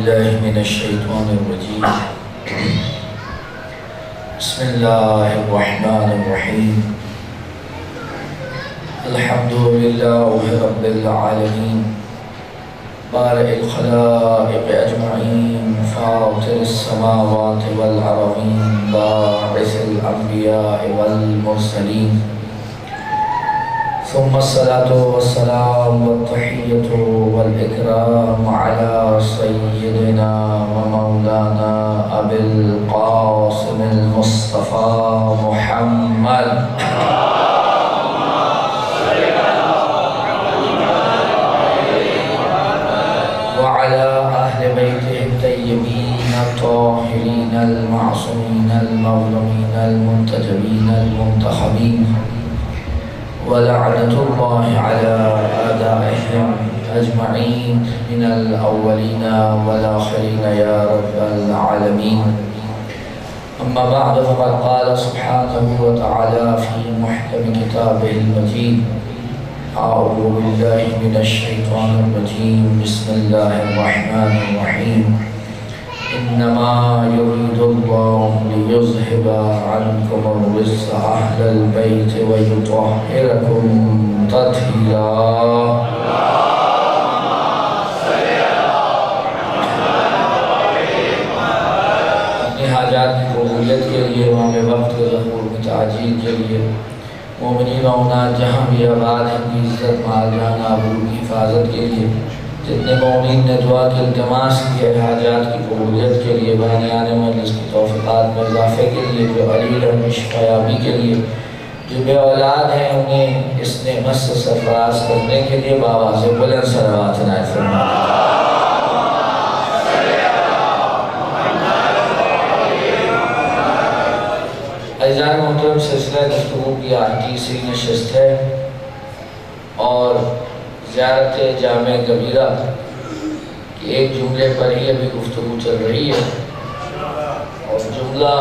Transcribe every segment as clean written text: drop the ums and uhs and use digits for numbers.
بالله من الشيطان الرجيم بسم الله الرحمن الرحيم الحمد لله رب العالمين بارئ الخلائق أجمعين فاطر السماوات والأرضين باعث الأنبياء والمرسلين ثم الصلاة والسلام والتحية والإكرام على سيدنا ومولانا أبي القاسم المصطفى محمد وعلى أهل بيته الطيبين الطاهرين المعصومين المظلومين المنتجبين المنتخبين ولعنة الله على أعدائهم أجمعين من الأولين والآخرين يا رب العالمين. أما بعد فقد قال سبحانه وتعالى في محكم كتابه المجيد أعوذ بالله من الشيطان الرجيم بسم الله الرحمن الرحيم إنما يريد الله ليذهب عنكم الرجس أهل البيت ويطهركم تطهيرا. اپنی حاجات کی قبولیت کے لیے امام وقت کے ظہور میں تعجیل کے لیے مومنین و مومنات جہاں بھی آباد ہیں کی عزت مال جان آبرو کی حفاظت کے لیے جتنے مومنین نے دعا کی التماس کی ہے حاجات کی قبولیت کے لیے بانیان مجلس کی توفیقات میں اضافے کے لیے جو علی رحم شفایابی کے لیے جو بے اولاد ہیں انہیں اس نعمت سے سرفراز کرنے کے لیے بابا سے بلند صلوات عنایت فرمائے. عزیزان محترم سلسلہ گفتگو کی آج تیسری نشست ہے اور زیارت جامع کبیرہ کی ایک جملے پر ہی ابھی گفتگو چل رہی ہے اور جملہ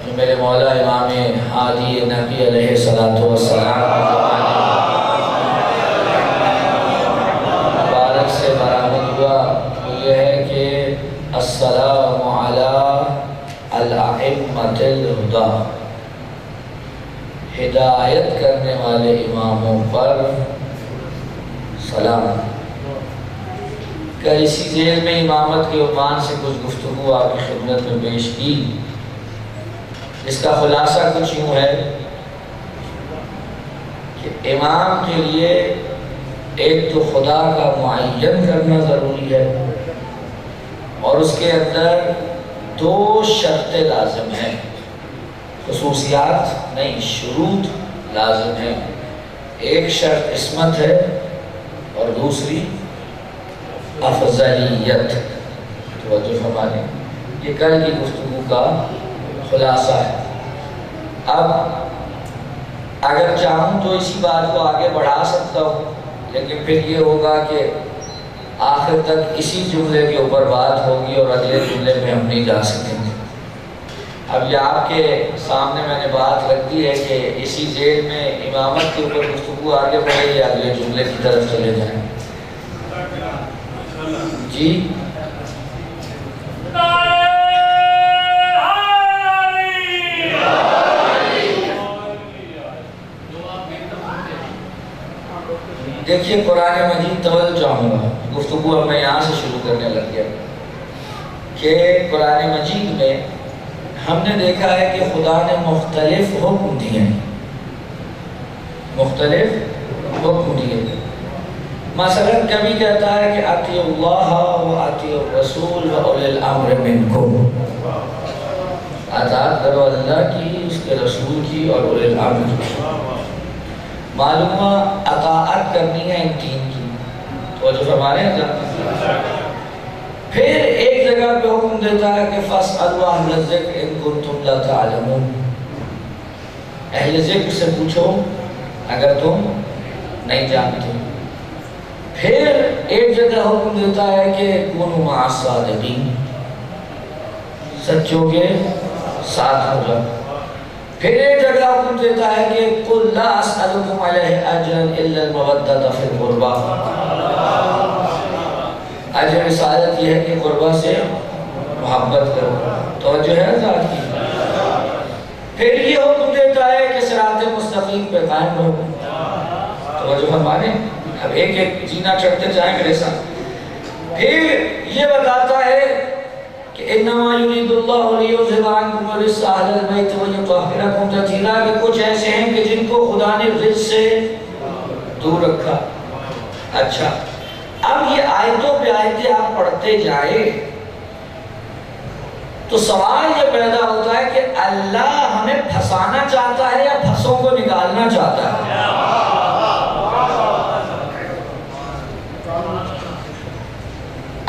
جو میرے مولا امام ہادی نبی علیہ السلام مبارک سے برآمد ہوا وہ یہ ہے کہ السلام علی الائمۃ الہدیٰ ہدایت کرنے والے اماموں پر سلام. کہ اسی ذیل میں امامت کے عنوان سے کچھ گفتگو آپ کی خدمت میں پیش کی. اس کا خلاصہ کچھ یوں ہے کہ امام کے لیے ایک تو خدا کا معین کرنا ضروری ہے اور اس کے اندر دو شرطیں لازم ہیں. خصوصیات نہیں شروط لازم ہیں. ایک شرط عصمت ہے اور دوسری افضلیت. توجہ فرمائیں یہ کل کی گفتگو کا خلاصہ ہے. اب اگر چاہوں تو اسی بات کو آگے بڑھا سکتا ہوں لیکن پھر یہ ہوگا کہ آخر تک اسی جملے کے اوپر بات ہوگی اور اگلے جملے میں ہم نہیں جا سکیں گے. اب یہ آپ کے سامنے میں نے بات رکھ دی ہے کہ اسی ذیل میں امامت کے اوپر گفتگو آگے بڑھے یا اگلے جملے کی طرف چلے جائیں. جی دیکھیے قرآن مجید توجہ چاہوں گا. گفتگو اب میں یہاں سے شروع کرنے لگ گیا کہ قرآن مجید میں ہم نے دیکھا ہے کہ خدا نے مختلف حکم دیے ہیں. مختلف حکم دیے. مثلا کبھی کہتا ہے کہ اطیعوا اللہ و اطیعوا الرسول و اولی الامر منکم. اطاعت کرو اللہ کی اس کے رسول کی اور اولی الامر کی. معلوم ہوا اطاعت کرنی ہے ان تین کی. توجہ فرما رہے ہیں. پھر ایک جگہ پہ حکم دیتا ہے کہ فاسألوا اہل الذکر ان کنتم لا تعلمون. اہل ذکر سے پوچھو اگر تم نہیں جانتے. پھر ایک جگہ حکم دیتا ہے کہ کونوا مع الصادقین سچوں کے ساتھ ہو جاؤ. پھر ایک جگہ حکم دیتا ہے کہ قل لا اسألکم علیہ اجرا الا المودۃ فی القربی. اجر رسالت یہ ہے کہ قربا سے محبت کرو. توجہ ہے ذات کی. پھر یہ حکم دیتا ہے کہ صراط مستقیم پہ قائم رہو. توجہ ہمارے اب ایک ایک جینا چڑھتے جائیں میرے ساتھ. پھر یہ بتاتا ہے کہ انما یرید اللہ لیذھب عنکم الرجس اہل البیت ویطہرکم تطہیرا، کہ کچھ ایسے ہیں کہ جن کو خدا نے رجس سے دور رکھا. اچھا اب یہ آیتوں پہ آیتیں آپ پڑھتے جائیں تو سوال یہ پیدا ہوتا ہے کہ اللہ ہمیں پھنسانا چاہتا ہے یا پھنسوں کو نکالنا چاہتا ہے؟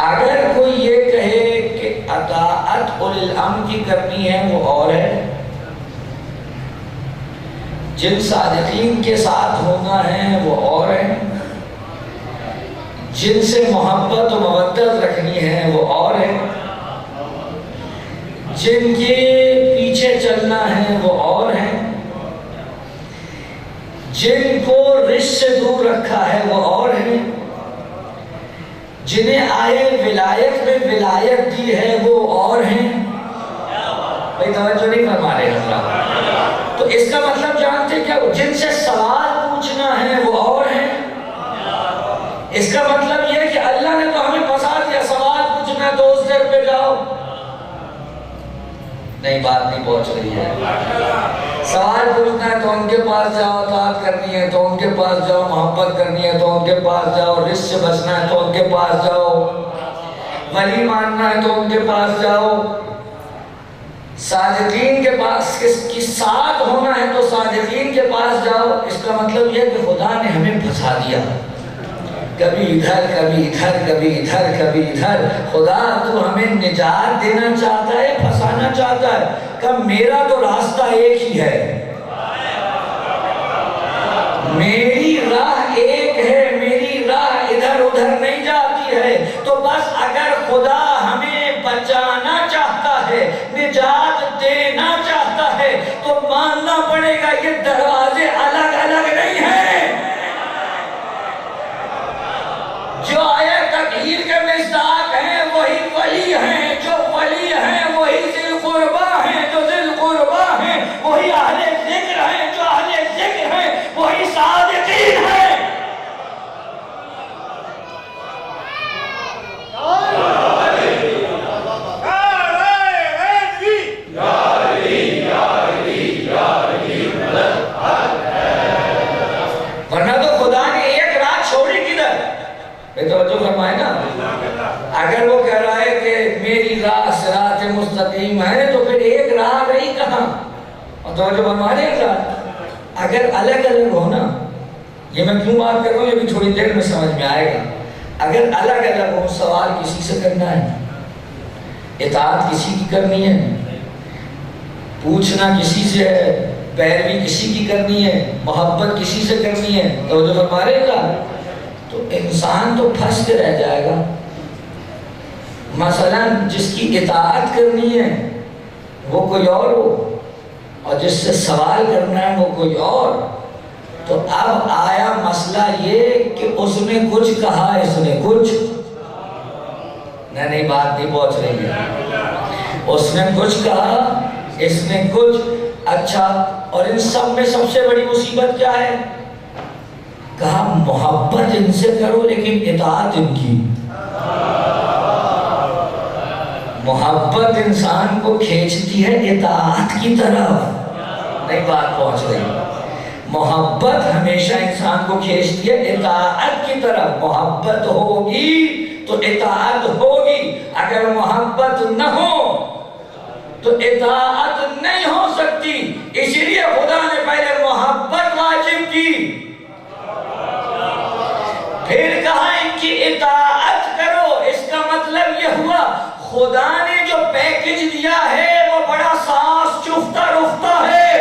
اگر کوئی یہ کہے کہ اطاعت اولی الامر کی کرنی ہے وہ اور ہے، جن صادقین کے ساتھ ہونا ہے وہ اور ہے، جن سے محبت و مودت رکھنی ہے وہ اور ہے، جن کے پیچھے چلنا ہے وہ اور ہیں، جن کو رشت سے دور رکھا ہے وہ اور ہیں، جنہیں آئے ولایت میں ولایت دی ہے وہ اور ہیں. بھئی توجہ نہیں فرما رہے حضرات. تو اس کا مطلب جانتے کیا؟ جن سے سوال پوچھنا ہے وہ اور ہیں. اس کا مطلب یہ کہ اللہ نے تو ہمیں پھنسا دیا، سوال پوچھنا ہے تو اس در پہ جاؤ. نہیں بات نہیں پہنچ رہی ہے. سوال پوچھنا ہے تو ان کے پاس جاؤ، اطاعت کرنی ہے تو ان کے پاس جاؤ، محبت کرنی ہے تو ان کے پاس جاؤ، رزق سے بچنا ہے تو ان کے پاس جاؤ، ولی ماننا ہے تو ان کے پاس جاؤ، صادقین کے پاس کی ساتھ ہونا ہے تو صادقین کے پاس جاؤ. اس کا مطلب یہ کہ خدا نے ہمیں پھنسا دیا، کبھی ادھر کبھی ادھر کبھی ادھر کبھی ادھر. خدا تو ہمیں نجات دینا چاہتا ہے، پھنسانا چاہتا ہے. کہ میرا تو راستہ ایک ہی ہے، میری راہ ایک ہے، میری راہ ادھر ادھر نہیں جاتی ہے. تو بس اگر خدا ہمیں بچانا چاہتا ہے، نجات دینا چاہتا ہے تو ماننا پڑے گا یہ دروازے الگ الگ نہیں ہیں. جو آئے تطہیر کے مصداق ہیں وہی ولی ہیں، جو ولی ہیں وہی ذی القربہ ہیں، جو ذی القربہ ہیں وہی اہل ذکر ہیں، جو اہل ذکر ہیں وہی صادقین ہیں. ورنہ تو خدا نے ایک رات چھوڑی کدھر؟ توجہ فرمائے نا. اگر وہ کہہ رہا ہے کہ میری راہ صراط مستقیم ہے تو پھر ایک راہ رہی کہاں؟ اور توجہ فرمائے نا. اگر الگ الگ ہو نا، یہ میں کیوں بات کر رہا ہوں یہ بھی تھوڑی دیر میں سمجھ میں آئے گا. اگر الگ الگ ہو، سوال کسی سے کرنا ہے، اطاعت کسی کی کرنی ہے، پوچھنا کسی سے ہے، پیروی کسی کی کرنی ہے، محبت کسی سے کرنی ہے، توجہ فرمائے گا، تو انسان تو پھنس کے رہ جائے گا. مثلا جس کی اطاعت کرنی ہے وہ کوئی اور ہو اور جس سے سوال کرنا ہے وہ کوئی اور. تو اب آیا مسئلہ یہ کہ اس نے کچھ کہا، اس نے کچھ نہیں. بات نہیں پہنچ رہی ہے. اس نے کچھ کہا، اس نے کچھ. اچھا، اور ان سب میں سب سے بڑی مصیبت کیا ہے؟ کہا محبت ان سے کرو لیکن اطاعت ان کی. محبت انسان کو کھینچتی ہے اطاعت کی طرف. نہیں بات پہنچ رہی. محبت ہمیشہ انسان کو کھینچتی ہے اطاعت کی طرف. محبت ہوگی تو اطاعت ہوگی، اگر محبت نہ ہو تو اطاعت نہیں ہو سکتی. اسی لیے خدا نے پہلے محبت واجب کی، پھر کہا ان کی اطاعت کرو. اس کا مطلب یہ ہوا خدا نے جو پیکج دیا ہے وہ بڑا ساس چفتہ رفتہ ہے.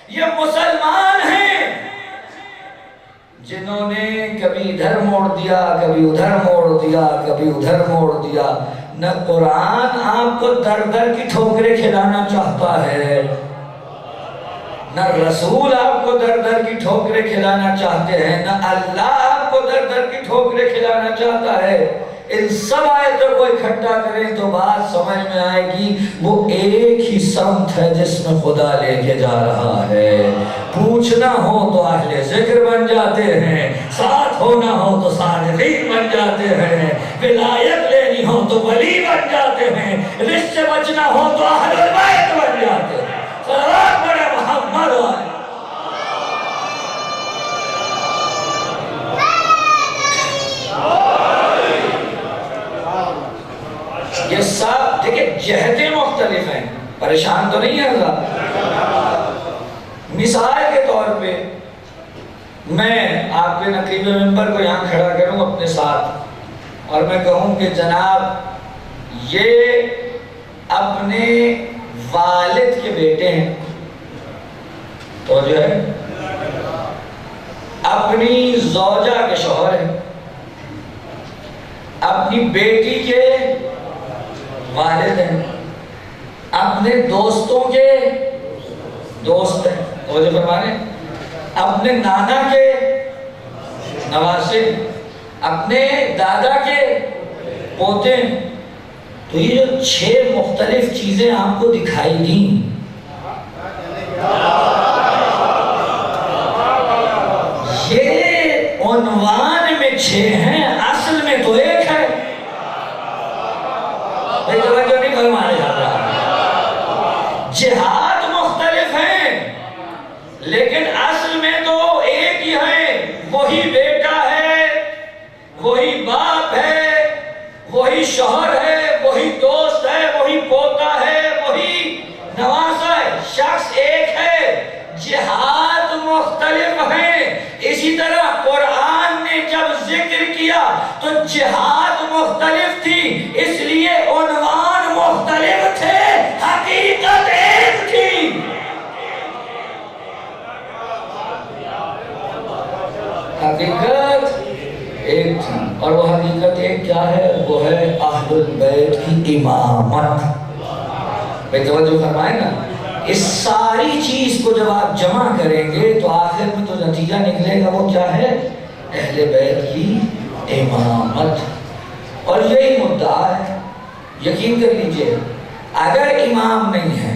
یہ مسلمان ہیں جنہوں نے کبھی ادھر موڑ دیا، کبھی ادھر موڑ دیا، کبھی ادھر موڑ دیا. نہ قرآن آپ کو در در کی ٹھوکریں کھلانا چاہتا ہے، نہ رسول آپ کو در در کی ٹھوکریں کھلانا چاہتے ہیں، نہ اللہ آپ کو در در کی ٹھوکریں کھلانا چاہتا ہے. ان سب آیتوں کو اکٹھا کریں تو بات سمجھ میں آئے گی وہ ایک ہی سمت ہے جس میں خدا لے کے جا رہا ہے۔ پوچھنا ہو تو اہل ذکر بن جاتے ہیں، ساتھ ہونا ہو تو صادقین بن جاتے ہیں، ولایت لینی ہو تو ولی بن جاتے ہیں، رشتے سے بچنا ہو تو اہل بیت بن جاتے ہیں۔ صلوات پڑھے محمد والے۔ یہ سب دیکھیں جہتیں مختلف ہیں، پریشان تو نہیں ہے حضرات۔ مثال کے طور پہ میں آپ کے نقیب ممبر کو یہاں کھڑا کروں اپنے ساتھ اور میں کہوں کہ جناب یہ اپنے والد کے بیٹے ہیں، تو جو ہے اپنی زوجہ کے شوہر ہیں، اپنی بیٹی کے والد ہیں، اپنے دوستوں کے دوست ہیں، توجہ فرمانے، اپنے نانا کے نواسے، اپنے دادا کے پوتے۔ تو یہ جو 6 مختلف چیزیں آپ کو دکھائی دیں، یہ عنوان میں 6 ہیں، اصل میں تو ایک ہے۔ توجہ نہیں فرمایا جاتا۔ جہاد مختلف ہیں لیکن اصل میں تو ایک ہی ہے، وہی بیٹا ہے، وہی باپ ہے، وہی شوہر ہے، وہی دوست ہے، وہی پوتا ہے، وہی نواسا ہے، شخص ایک ہے، جہاد مختلف ہیں۔ اسی طرح قرآن نے جب ذکر کیا تو جہاد مختلف تھی، اس لیے عنوان مختلف تھے، حقیقت ایک تھی۔ حقیقت ایک تھی، اور وہ حقیقت ایک کیا ہے؟ وہ ہے اہل البیت کی امامت۔ بھئی توجہ فرمائے نا، اس ساری چیز کو جب آپ جمع کریں گے تو آخر میں تو نتیجہ نکلے گا، وہ کیا ہے؟ اہل بیت کی امامت۔ اور یہی مدعا ہے، یقین کر لیجئے، اگر امام نہیں ہے،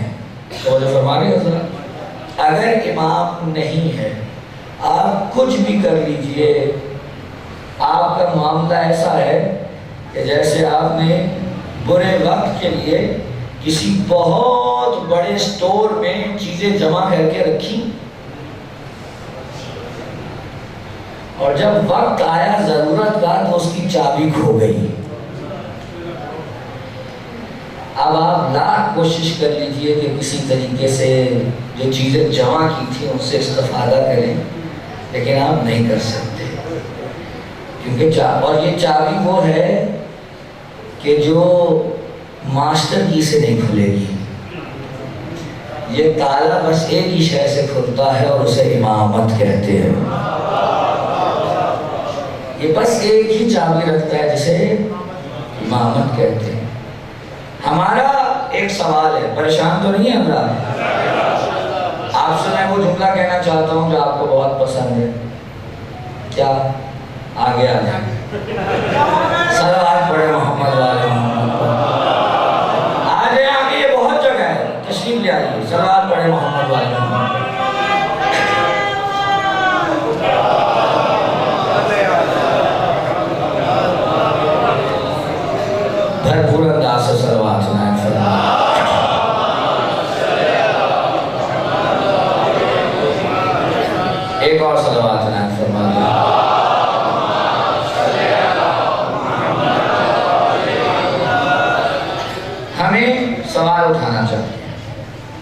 توجہ فرمائے حضرت، اگر امام نہیں ہے، آپ کچھ بھی کر لیجئے، آپ کا معاملہ ایسا ہے کہ جیسے آپ نے برے وقت کے لیے کسی بہت بڑے سٹور میں چیزیں جمع کر کے رکھی، اور جب وقت آیا ضرورت کا تو اس کی چابی کھو گئی۔ اب آپ لاکھ کوشش کر لیجئے کہ کسی طریقے سے جو چیزیں جمع کی تھی ان سے استفادہ کریں، لیکن آپ نہیں کر سکتے، کیونکہ اور یہ چابی وہ ہے کہ جو ماسٹر کی سے نہیں کھلے گی، یہ تالا بس ایک ہی شے سے کھلتا ہے اور اسے امامت کہتے ہیں۔ یہ بس ایک ہی چابی رکھتا ہے جسے امامت کہتے ہیں۔ ہمارا ایک سوال ہے، پریشان تو نہیں ہے ہمارا؟ آپ سے میں وہ جملہ کہنا چاہتا ہوں جو آپ کو بہت پسند ہے۔ کیا؟ آگے آ جائیں، صلوات پڑھے محمد والے محمد پر۔ آگے آگے، یہ بہت جگہ ہے، تشریف لے آئیے، صلوات پڑھے محمد والے محمد پر۔ بھرپور انداز سے صلوات سنائیں فرمائیں۔ ایک اور صلوات سنائیں فرمائیں۔ ہمیں سوال اٹھانا چاہتے ہیں،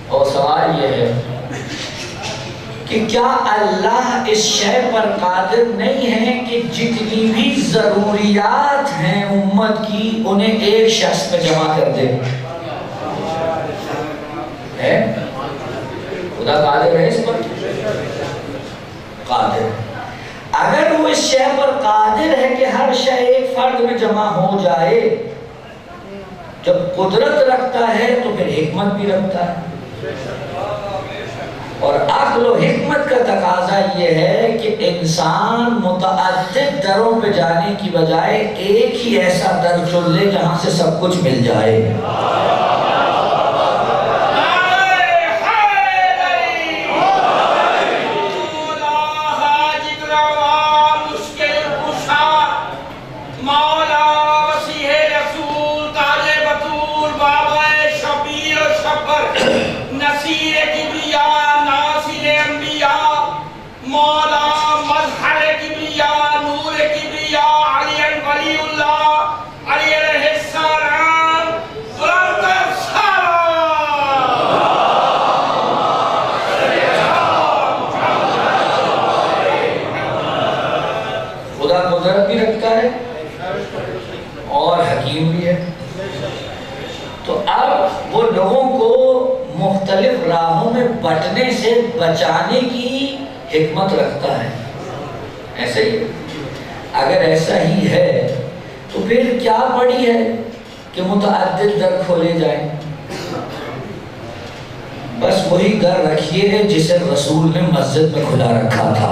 اور سوال یہ ہے کہ کیا اللہ اس شے پر قادر نہیں ہے کہ جتنی بھی ضروریات ہیں امت کی انہیں ایک شخص میں جمع کر دے؟ ہے؟ خدا قادر ہے اس پر؟ قادر۔ اگر وہ اس شے پر قادر ہے کہ ہر شے ایک فرد میں جمع ہو جائے، جب قدرت رکھتا ہے تو پھر حکمت بھی رکھتا ہے، اور عقل و حکمت کا تقاضا یہ ہے کہ انسان متعدد دروں پہ جانے کی بجائے ایک ہی ایسا در چن لے جہاں سے سب کچھ مل جائے۔ قدرت بھی رکھتا ہے اور حکیم بھی ہے۔ تو اب وہ لوگوں کو مختلف راہوں میں بٹنے سے بچانے کی حکمت رکھتا ہے۔ ایسا ہی اگر ایسا ہی ہے تو پھر کیا پڑی ہے کہ متعدد در کھولے جائیں؟ بس وہی در رکھیے ہے جسے رسول نے مسجد میں کھلا رکھا تھا۔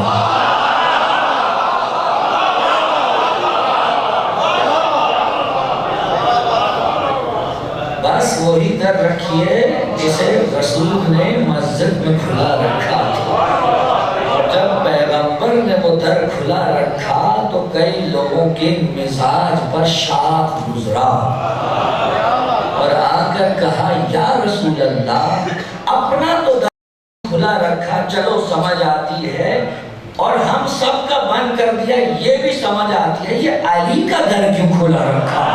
بس وہی در رکھیے جسے رسول نے مسجد میں کھلا رکھا تھا۔ اور جب پیغمبر نے وہ در کھلا رکھا تو کئی لوگوں کے مزاج پر شاخ گزرا اور آ کر کہا یا رسول اللہ اپنا تو در کھلا رکھا چلو سمجھ آتی ہے، اور ہم سب کا بند کر دیا یہ بھی سمجھ آتی ہے، یہ علی کا در کیوں کھلا رکھا؟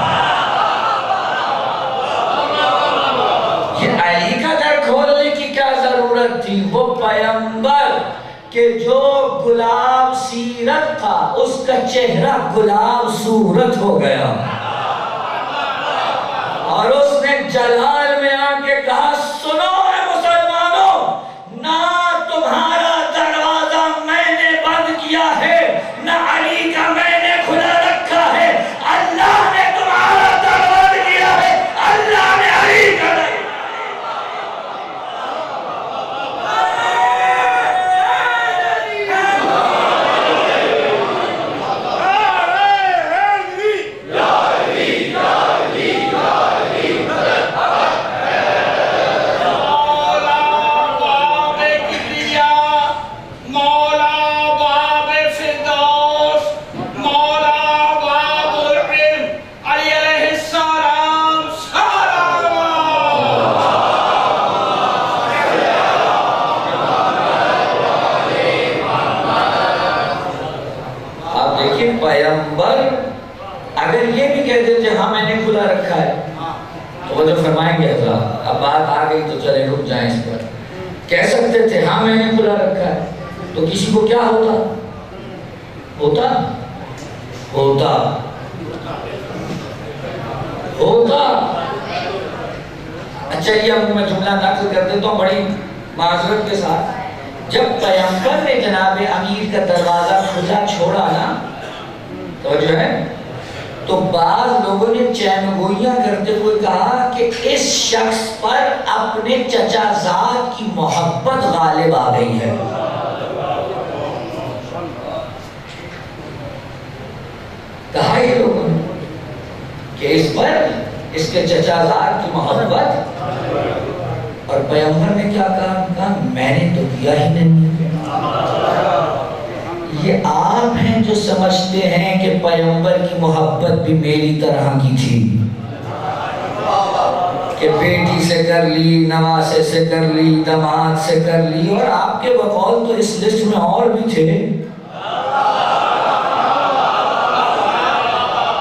یہ علی کا در کھولنے کی کیا ضرورت تھی؟ وہ پیغمبر کہ جو گلاب سیرت تھا اس کا چہرہ گلاب صورت ہو گیا، اور اس نے جلال میں آ کے کہا سنو اے مسلمانوں، نہ تمہارا دروازہ میں نے بند کیا ہے، نہ علی کا میں نے کھلا رکھا ہے، اللہ نے تمہارا در بند کیا ہے، اللہ نے علی کا نہیں۔ پیغمبر اگر یہ بھی کہہ دیتے ہاں میں نے کھلا رکھا ہے تو وہ جو فرمائیں گے حضرات اب بات آ گئی تو چلے رک جائیں اس پر، کہہ سکتے تھے ہاں میں نے کھلا رکھا ہے تو کسی کو کیا ہوتا؟ اچھا یہ اب میں جملہ نقل کر دیتا ہوں بڑی معذرت کے ساتھ، جب پیغمبر نے جناب امیر کا دروازہ کھلا چھوڑا نا تو جو ہے تو بعض لوگوں نے چینگوئیاں کرتے ہوئے کہا کہ اس شخص پر اپنے چچا زاد کی محبت غالب آ گئی ہے۔ کہا یہ لوگوں نے کہ اس پر اس کے چچا زاد کی محبت، اور پیغمبر نے کیا کہا میں نے تو کیا ہی نہیں۔ یہ آپ ہیں جو سمجھتے ہیں کہ پیغمبر کی محبت بھی میری طرح کی تھی کہ بیٹی سے کر لی، نواسے سے کر لی، داماد سے کر لی، اور آپ کے بقول تو اس لسٹ میں اور بھی تھے۔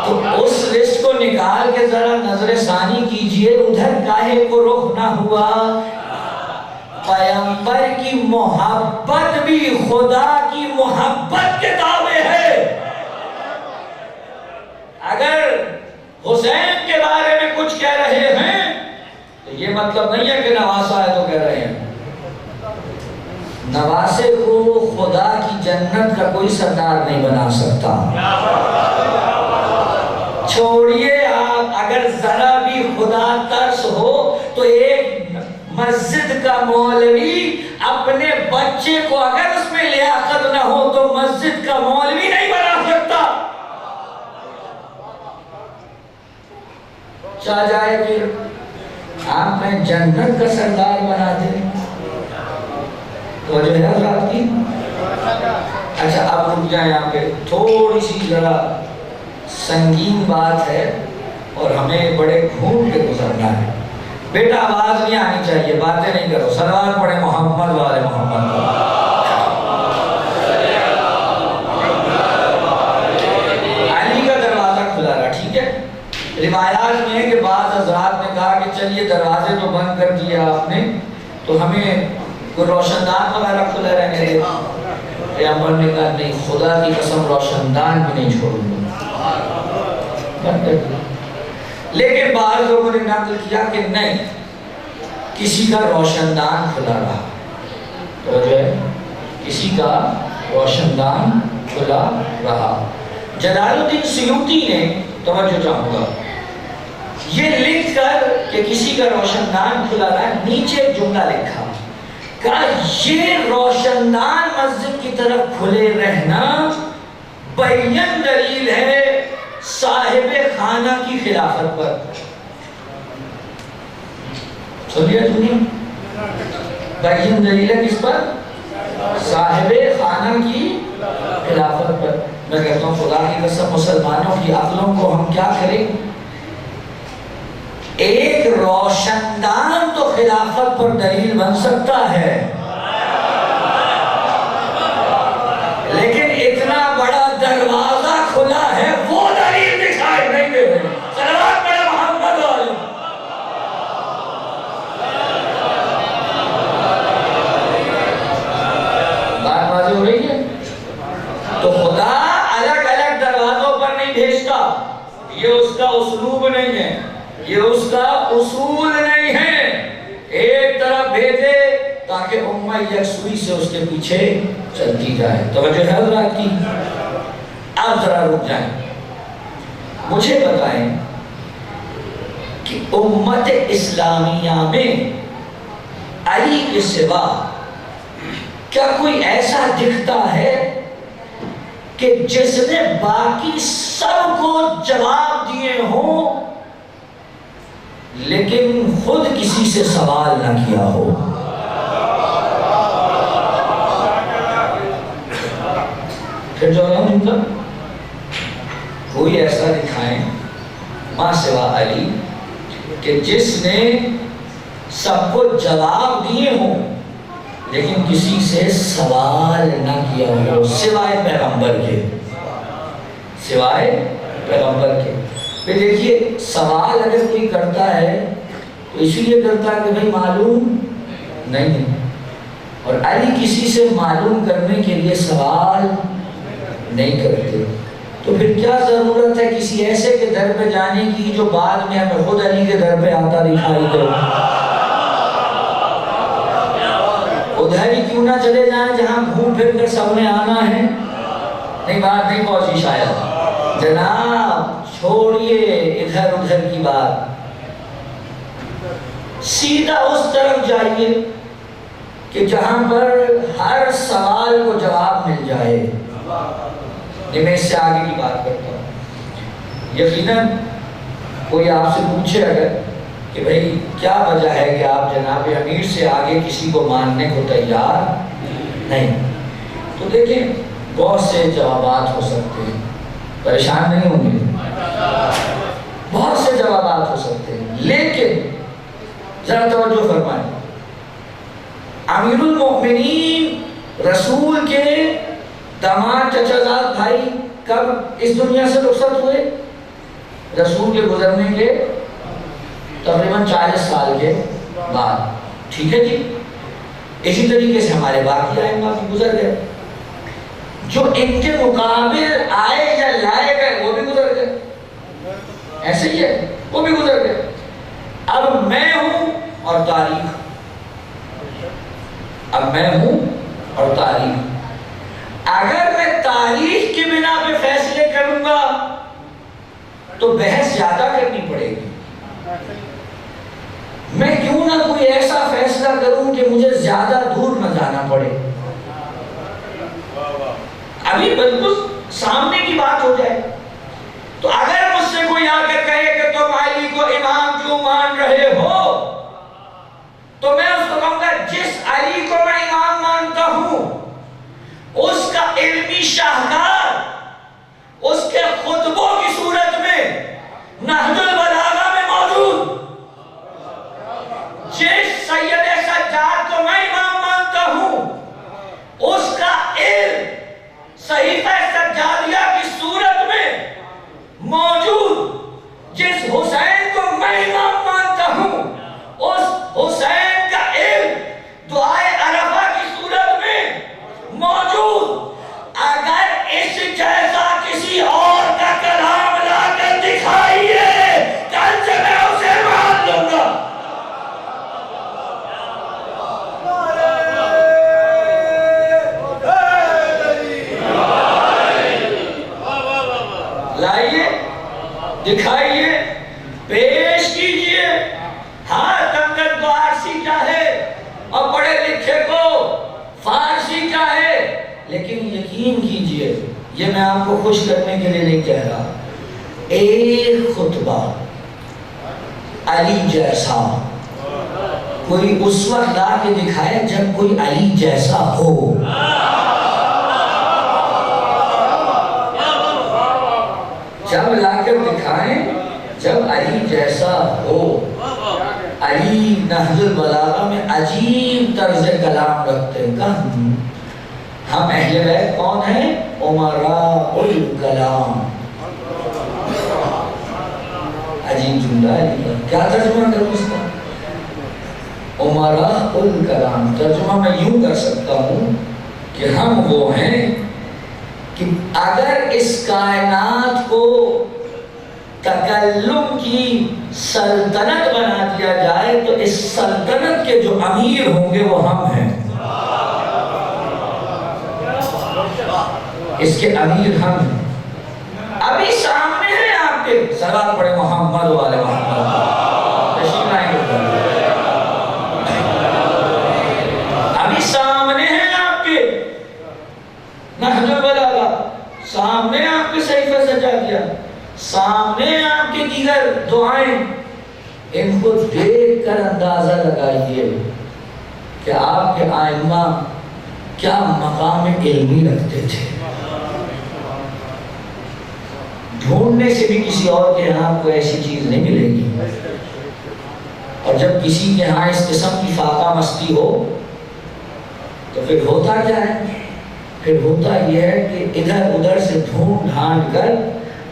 تو اس لسٹ کو نکال کے ذرا نظر ثانی کیجئے، ادھر کاہے کو رخ نہ ہوا؟ پیغمبر کی محبت بھی خدا کی محبت کے تابع ہے۔ اگر حسین کے بارے میں کچھ کہہ رہے ہیں تو یہ مطلب نہیں ہے کہ نواسا ہے تو کہہ رہے ہیں۔ نواسے کو خدا کی جنت کا کوئی سردار نہیں بنا سکتا۔ چھوڑیے آپ، اگر ذرا بھی خدا ترس ہو تو ایک مسجد کا مولوی اپنے بچے کو اگر اس میں لیاقت نہ ہو تو مسجد کا مولوی نہیں بنا سکتا. چاہ جائے پھر آپ میں جنت کا سردار بنا دیں. تو جو ہے حضرات کی اچھا اب رک جائیں یہاں پہ. تھوڑی سی ذرا سنگین بات ہے اور ہمیں بڑے گھوم کے گزرنا ہے. بیٹا آواز نہیں آنی چاہیے, باتیں نہیں کرو. سلوات پڑھے محمد والے محمد. علی کا دروازہ کھلا رہا, ٹھیک ہے. روایات میں ہے کہ بعض حضرات نے کہا کہ چلیے دروازے تو بند کر دیا آپ نے تو ہمیں کوئی روشن دان وغیرہ کھلا رہنے دے. پیغمبر نے کہا نہیں, خدا کی قسم روشن دان بھی نہیں چھوڑوں گا, بند کر دیا. لیکن بعض لوگوں نے نقل کیا کہ نہیں, کسی کا روشن دان کھلا رہا. تو جو ہے کسی کا روشن دان کھلا رہا. جلال الدین سیوطی نے, توجہ چاہوں گا, یہ لکھ کر کہ کسی کا روشن دان کھلا رہا ہے, نیچے ایک جملہ لکھا کہ یہ روشن دان مسجد کی طرف کھلے رہنا بین دلیل ہے صاحب خانہ کی خلافت پر. سنیے سنیے, بین دلیل ہے کس پر؟ صاحب خانہ کی خلافت پر. میں کہتا ہوں خدا کی قسم مسلمانوں کی عقلوں کو ہم کیا کریں. ایک روشن دان تو خلافت پر دلیل بن سکتا ہے, لیکن اتنا بڑا دروازہ کھلا ہے وہ دلیل دکھائی نہیں دے رہے. صلوات پڑھے محمد والے. بات واضح ہو رہی ہے. تو خدا الگ الگ دروازوں پر نہیں بھیجتا, یہ اس کا اسلوب نہیں ہے, یہ اس کا اصول نہیں ہے. ایک طرف بھیجے تاکہ امہ یکسوئی سے اس کے پیچھے چلتی جائے. توجہ ہے حضرات کی. اب ذرا رک جائیں, مجھے بتائیں کہ امت اسلامیہ میں علی کے سوا کیا کوئی ایسا دکھتا ہے کہ جس نے باقی سب کو جواب دیے ہوں لیکن خود کسی سے سوال نہ کیا ہو؟ پھر جو ہے ان کا کوئی ایسا دکھائیں ماں سوا علی کہ جس نے سب کو جواب دیے ہوں لیکن کسی سے سوال نہ کیا ہو, سوائے پیغمبر کے. سوائے پیغمبر کے. پھر دیکھیے, سوال اگر کوئی کرتا ہے تو اسی لیے کرتا ہے کہ بھئی معلوم نہیں ہے, اور علی کسی سے معلوم کرنے کے لیے سوال نہیں کرتے. تو پھر کیا ضرورت ہے کسی ایسے کے در پہ جانے کی جو بعد میں ہمیں خود علی کے در پہ آتا دکھائی دے؟ ادھر ہی کیوں نہ چلے جائیں جہاں گھوم پھر کر سب نے آنا ہے. نہیں, بات نہیں پہنچی شاید. جناب چھوڑیے ادھر ادھر کی بات, سیدھا اس طرف جائیے کہ جہاں پر ہر سوال کو جواب مل جائے. میں اس سے آگے کی بات کرتا ہوں. یقیناً کوئی آپ سے پوچھے اگر کہ بھئی کیا وجہ ہے کہ آپ جناب امیر سے آگے کسی کو ماننے کو تیار نہیں, تو دیکھیں بہت سے جوابات ہو سکتے ہیں, پریشان نہیں ہوں گے, بہت سے جوابات ہو سکتے ہیں. لیکن ذرا توجہ فرمائیں, امیر المؤمنین رسول کے داماد چچا زاد بھائی کب اس دنیا سے رخصت ہوئے؟ رسول کے گزرنے کے تقریباً 40 سال کے بعد. ٹھیک ہے جی. اسی طریقے سے ہمارے باقی ائمہ بھی گزر گئے, جو ان کے مقابل آئے یا لائے گئے وہ بھی گزر گئے. ایسے ہی ہے, وہ بھی گزر گئے. اب میں ہوں اور تاریخ, اب میں ہوں اور تاریخ. اگر میں تاریخ کی بنا پہ فیصلے کروں گا تو بحث زیادہ کرنی پڑے گی. میں کیوں نہ کوئی ایسا فیصلہ ایسا کروں کہ مجھے زیادہ دور نہ جانا پڑے. ابھی بالکل سامنے کی بات ہو جائے. تو اگر مجھ سے کوئی آ کر کہے کہ تم علی کو امام کیوں مان رہے ہو، تو میں اس کو کہوں گا جس علی کو میں امام مانتا ہوں اس کا علمی شاہکار اس کے خطبوں کی صورت میں نہج البلاغہ میں موجود. جس سید سجاد کو میں امام مانتا ہوں اس کا علم صحیفہ سجادیہ کی صورت میں موجود. جس حسین کو میں امام مانتا ہوں اس حسین کا علم دعائے عرفہ کی صورت میں موجود. اگر اس جیسا کسی اور کا کلام لا کر دکھائیے کل سے میں اسے مان لوں گا. لائیے، دکھائیے، پیش کیجئے. ہاں تنگت کو فارسی چاہے اور پڑھے لکھے کو فارسی چاہے، لیکن یقین کیجئے یہ میں آپ کو خوش کرنے کے لیے نہیں کہہ رہا. ایک خطبہ علی جیسا کوئی اس وقت لا کے دکھائے جب کوئی علی جیسا ہو. جب لا کر دکھائیں جب علی جیسا ہو. علی نہج البلاغہ میں عجیب طرز کلام رکھتے ہیں. ہم اہل بیت کون ہیں؟ امراء الکلام. عجیب جملہ ہے. کیا ترجمہ کروں اس کا؟ امراء الکلام. ترجمہ میں یوں کر سکتا ہوں کہ ہم وہ ہیں کہ اگر اس کائنات کو تکلم کی سلطنت بنا دیا جائے تو اس سلطنت کے جو امیر ہوں گے وہ ہم ہیں. اس کے امیر ہم ہیں. ابھی سامنے ہیں آپ کے. صلوات پڑھے محمد و آل محمد. تشریف لائیں گے. ابھی سامنے ہیں آپ کے نہج البلاغہ، سامنے آپ کے صحیفہ سجادیہ، سامنے آپ کے دیگر دعائیں. ان کو دیکھ کر اندازہ لگائیے کہ آپ کے آئمہ کیا مقام علمی رکھتے تھے. ڈھونڈنے سے بھی کسی اور کے ہاں کو ایسی چیز نہیں ملے گی. اور جب کسی کے ہاں اس قسم کی فاقہ مستی ہو تو پھر ہوتا کیا ہے؟ پھر ہوتا یہ ہے کہ ادھر ادھر سے ڈھونڈ ڈھانڈ کر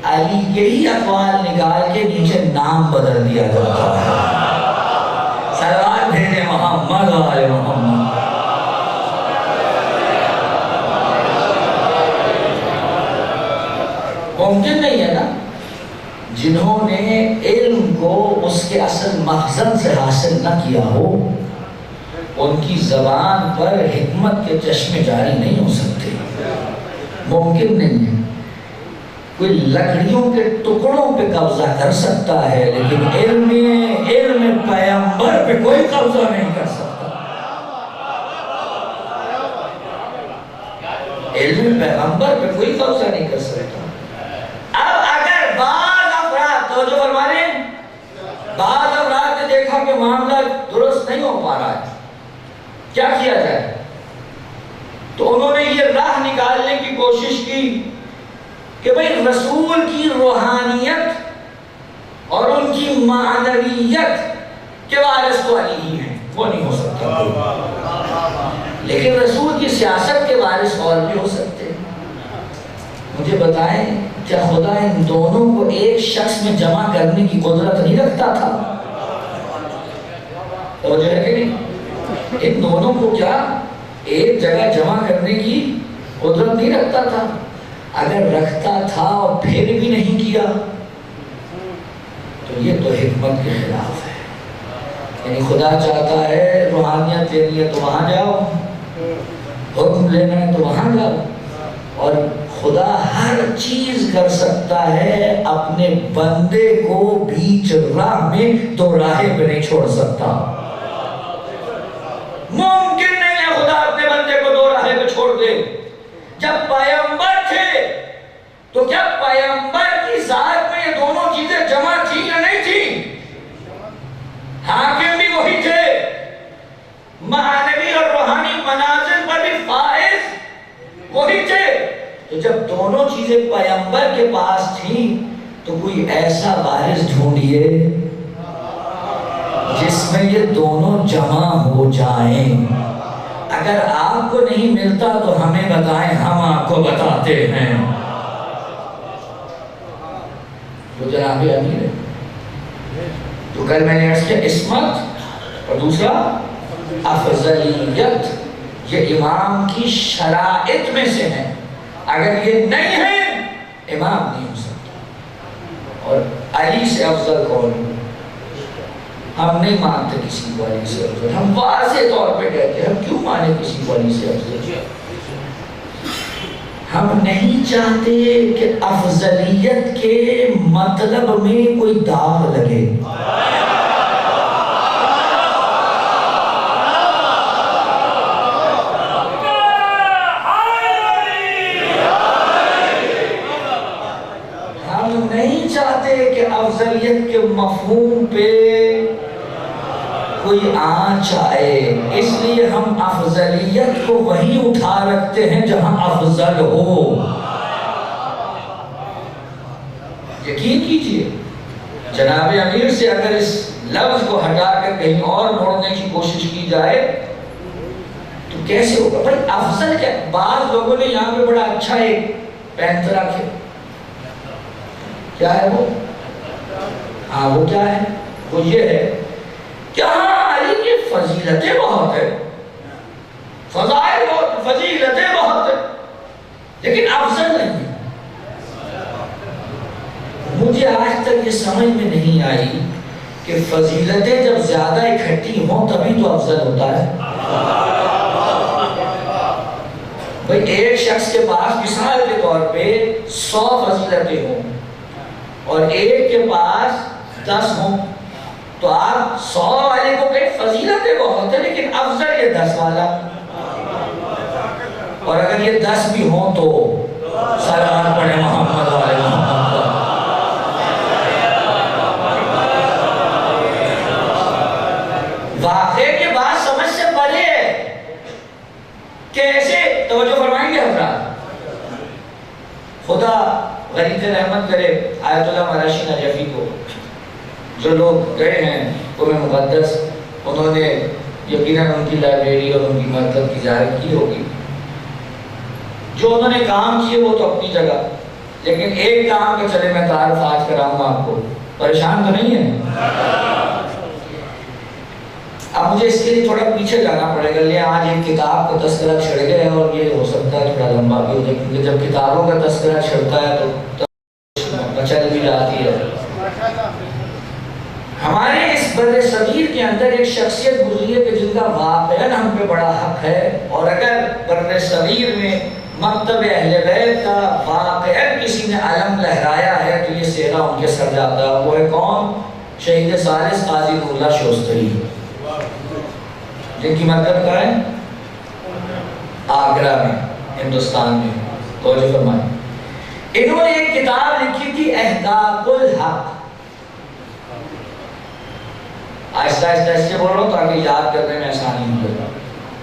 علی کے ہی اقوال نکال کے نیچے نام بدل دیا جاتا ہے. صلوات بھیجے محمد و آل محمد. ممکن نہیں ہے نا. جنہوں نے علم کو اس کے اصل مخزن سے حاصل نہ کیا ہو ان کی زبان پر حکمت کے چشمے جاری نہیں ہو سکتے. ممکن نہیں ہے. کوئی لکڑیوں کے ٹکڑوں پہ قبضہ کر سکتا ہے لیکن علم پیغمبر پہ کوئی قبضہ نہیں کر سکتا. علم پیغمبر پہ کوئی قبضہ نہیں کر سکتا. اب اگر بعض افراد توجہ فرما لیں، بعض افراد نے دیکھا کہ معاملہ درست نہیں ہو پا رہا ہے، کیا کیا جائے؟ تو انہوں نے یہ راہ نکالنے کی کوشش کی کہ بھئی رسول کی روحانیت اور ان کی معنویت کے وارث تو علی ہی ہیں، وہ نہیں ہو سکتا. لیکن رسول کی سیاست کے وارث اور بھی ہو سکتے ہیں. مجھے بتائیں کیا خدا ان دونوں کو ایک شخص میں جمع کرنے کی قدرت نہیں رکھتا تھا؟ توجہ ہے کہ نہیں؟ ان دونوں کو کیا ایک جگہ جمع کرنے کی قدرت نہیں رکھتا تھا؟ اگر رکھتا تھا اور پھر بھی نہیں کیا تو یہ تو حکمت کے خلاف ہے. یعنی خدا چاہتا ہے روحانیت لینی ہے تو وہاں جاؤ، حکم لینا ہے تو وہاں جاؤ. اور خدا ہر چیز کر سکتا ہے، اپنے بندے کو بیچ راہ میں دو راہے پہ نہیں چھوڑ سکتا. ممکن نہیں ہے خدا اپنے بندے کو دو راہے پہ چھوڑ دے. جب پیغمبر تھے تو کیا پیغمبر کی ذات میں یہ دونوں چیزیں جمع تھی یا نہیں تھی؟ حاکم بھی وہی تھے، معنوی اور روحانی منازل پر بھی فائز وہی تھے. تو جب دونوں چیزیں پیغمبر کے پاس تھیں تو کوئی ایسا وارث ڈھونڈیے جس میں یہ دونوں جمع ہو جائیں. اگر آپ کو نہیں ملتا تو ہمیں بتائیں، ہم آپ کو بتاتے ہیں. وہ جناب امیر ہے. تو کل میں نے عرض کیا عصمت اور دوسرا افضلیت، یہ امام کی شرائط میں سے ہے. اگر یہ نہیں ہے امام نہیں ہو سکتا. اور علی سے افضل کون؟ ہم نہیں مانتے کسی کو علی سے افضل. ہم واضح طور پہ کہتے ہیں ہم کیوں مانے کسی کو علی سے افضل. ہم نہیں چاہتے کہ افضلیت کے مطلب میں کوئی داغ لگے. ہم نہیں چاہتے کہ افضلیت کے مفہوم پہ کوئی آنچ آئے، اس لیے ہم افضلیت کو وہیں اٹھا رکھتے ہیں جہاں افضل ہو. یقین کیجئے جناب امیر سے اگر اس لفظ کو ہٹا کر کہیں اور موڑنے کی کوشش کی جائے تو کیسے ہوگا؟ بھائی افضل کیا؟ بعض لوگوں نے یہاں پہ بڑا اچھا ایک پینترا کیا ہے وہ؟ ہاں وہ کیا ہے؟ وہ یہ ہے کہ ہاں علی کی فضیلتیں بہت ہیں، فضائل بہت، فضیلتیں بہت ہیں، لیکن افضل نہیں ہے. مجھے آج تک یہ سمجھ میں نہیں آئی کہ فضیلتیں جب زیادہ اکٹھی ہوں تبھی تو افضل ہوتا ہے. بھئی ایک شخص کے پاس مثال کے طور پہ 100 فضیلتیں ہوں اور ایک کے پاس 10 ہوں تو آپ 100 والے کو کہیں فضیلتیں بہت ہیں لیکن افضل یہ 10 والا. اور اگر یہ 10 بھی ہوں تو صلوات پڑھیں محمد والے محمد. واقعے کے بعد سمجھ سے پرے ہے. کیسے؟ توجہ فرمائیں گے حضرات. خدا غریب رحمت کرے آیت اللہ مراشی نجفی کو. جو لوگ گئے ہیں قرآن مقدس انہوں نے یقیناً ان کی لائبریری اور ان کی مکتب کی زیارت کی ہوگی. جو انہوں نے کام کیے وہ تو اپنی جگہ، لیکن ایک کام کا چلے میں تعارف آج کراؤں گا آپ کو. پریشان تو نہیں ہے؟ اب مجھے اس کے لیے تھوڑا پیچھے جانا پڑے گا. لے آج ایک کتاب کا تذکرہ چھڑ گیا ہے اور یہ ہو سکتا ہے تھوڑا لمبا بھی ہو جائے کیونکہ جب کتابوں کا تذکرہ چھڑتا ہے تو مچل بھی جاتی ہے. ہمارے اس بر صغیر کے اندر ایک شخصیت گزری ہے کہ جن کا واقعاً ہم پہ بڑا حق ہے. اور اگر بر صغیر میں مکتب اہل بیت کا واقعاً کسی نے علم لہرایا ہے تو یہ سہرا ان کے سر جاتا ہے. وہ ہے کون؟ شہید ثالث قاضی نور اللہ شوستری، جن کی مکتب کہاں ہے؟ آگرہ میں، ہندوستان میں. توجہ فرمائیں. انہوں نے ایک کتاب لکھی تھی احقاق الحق. آہستہ آہستہ اس سے بول رہا ہوں تاکہ یاد کرنے میں آسانی ہو جائے.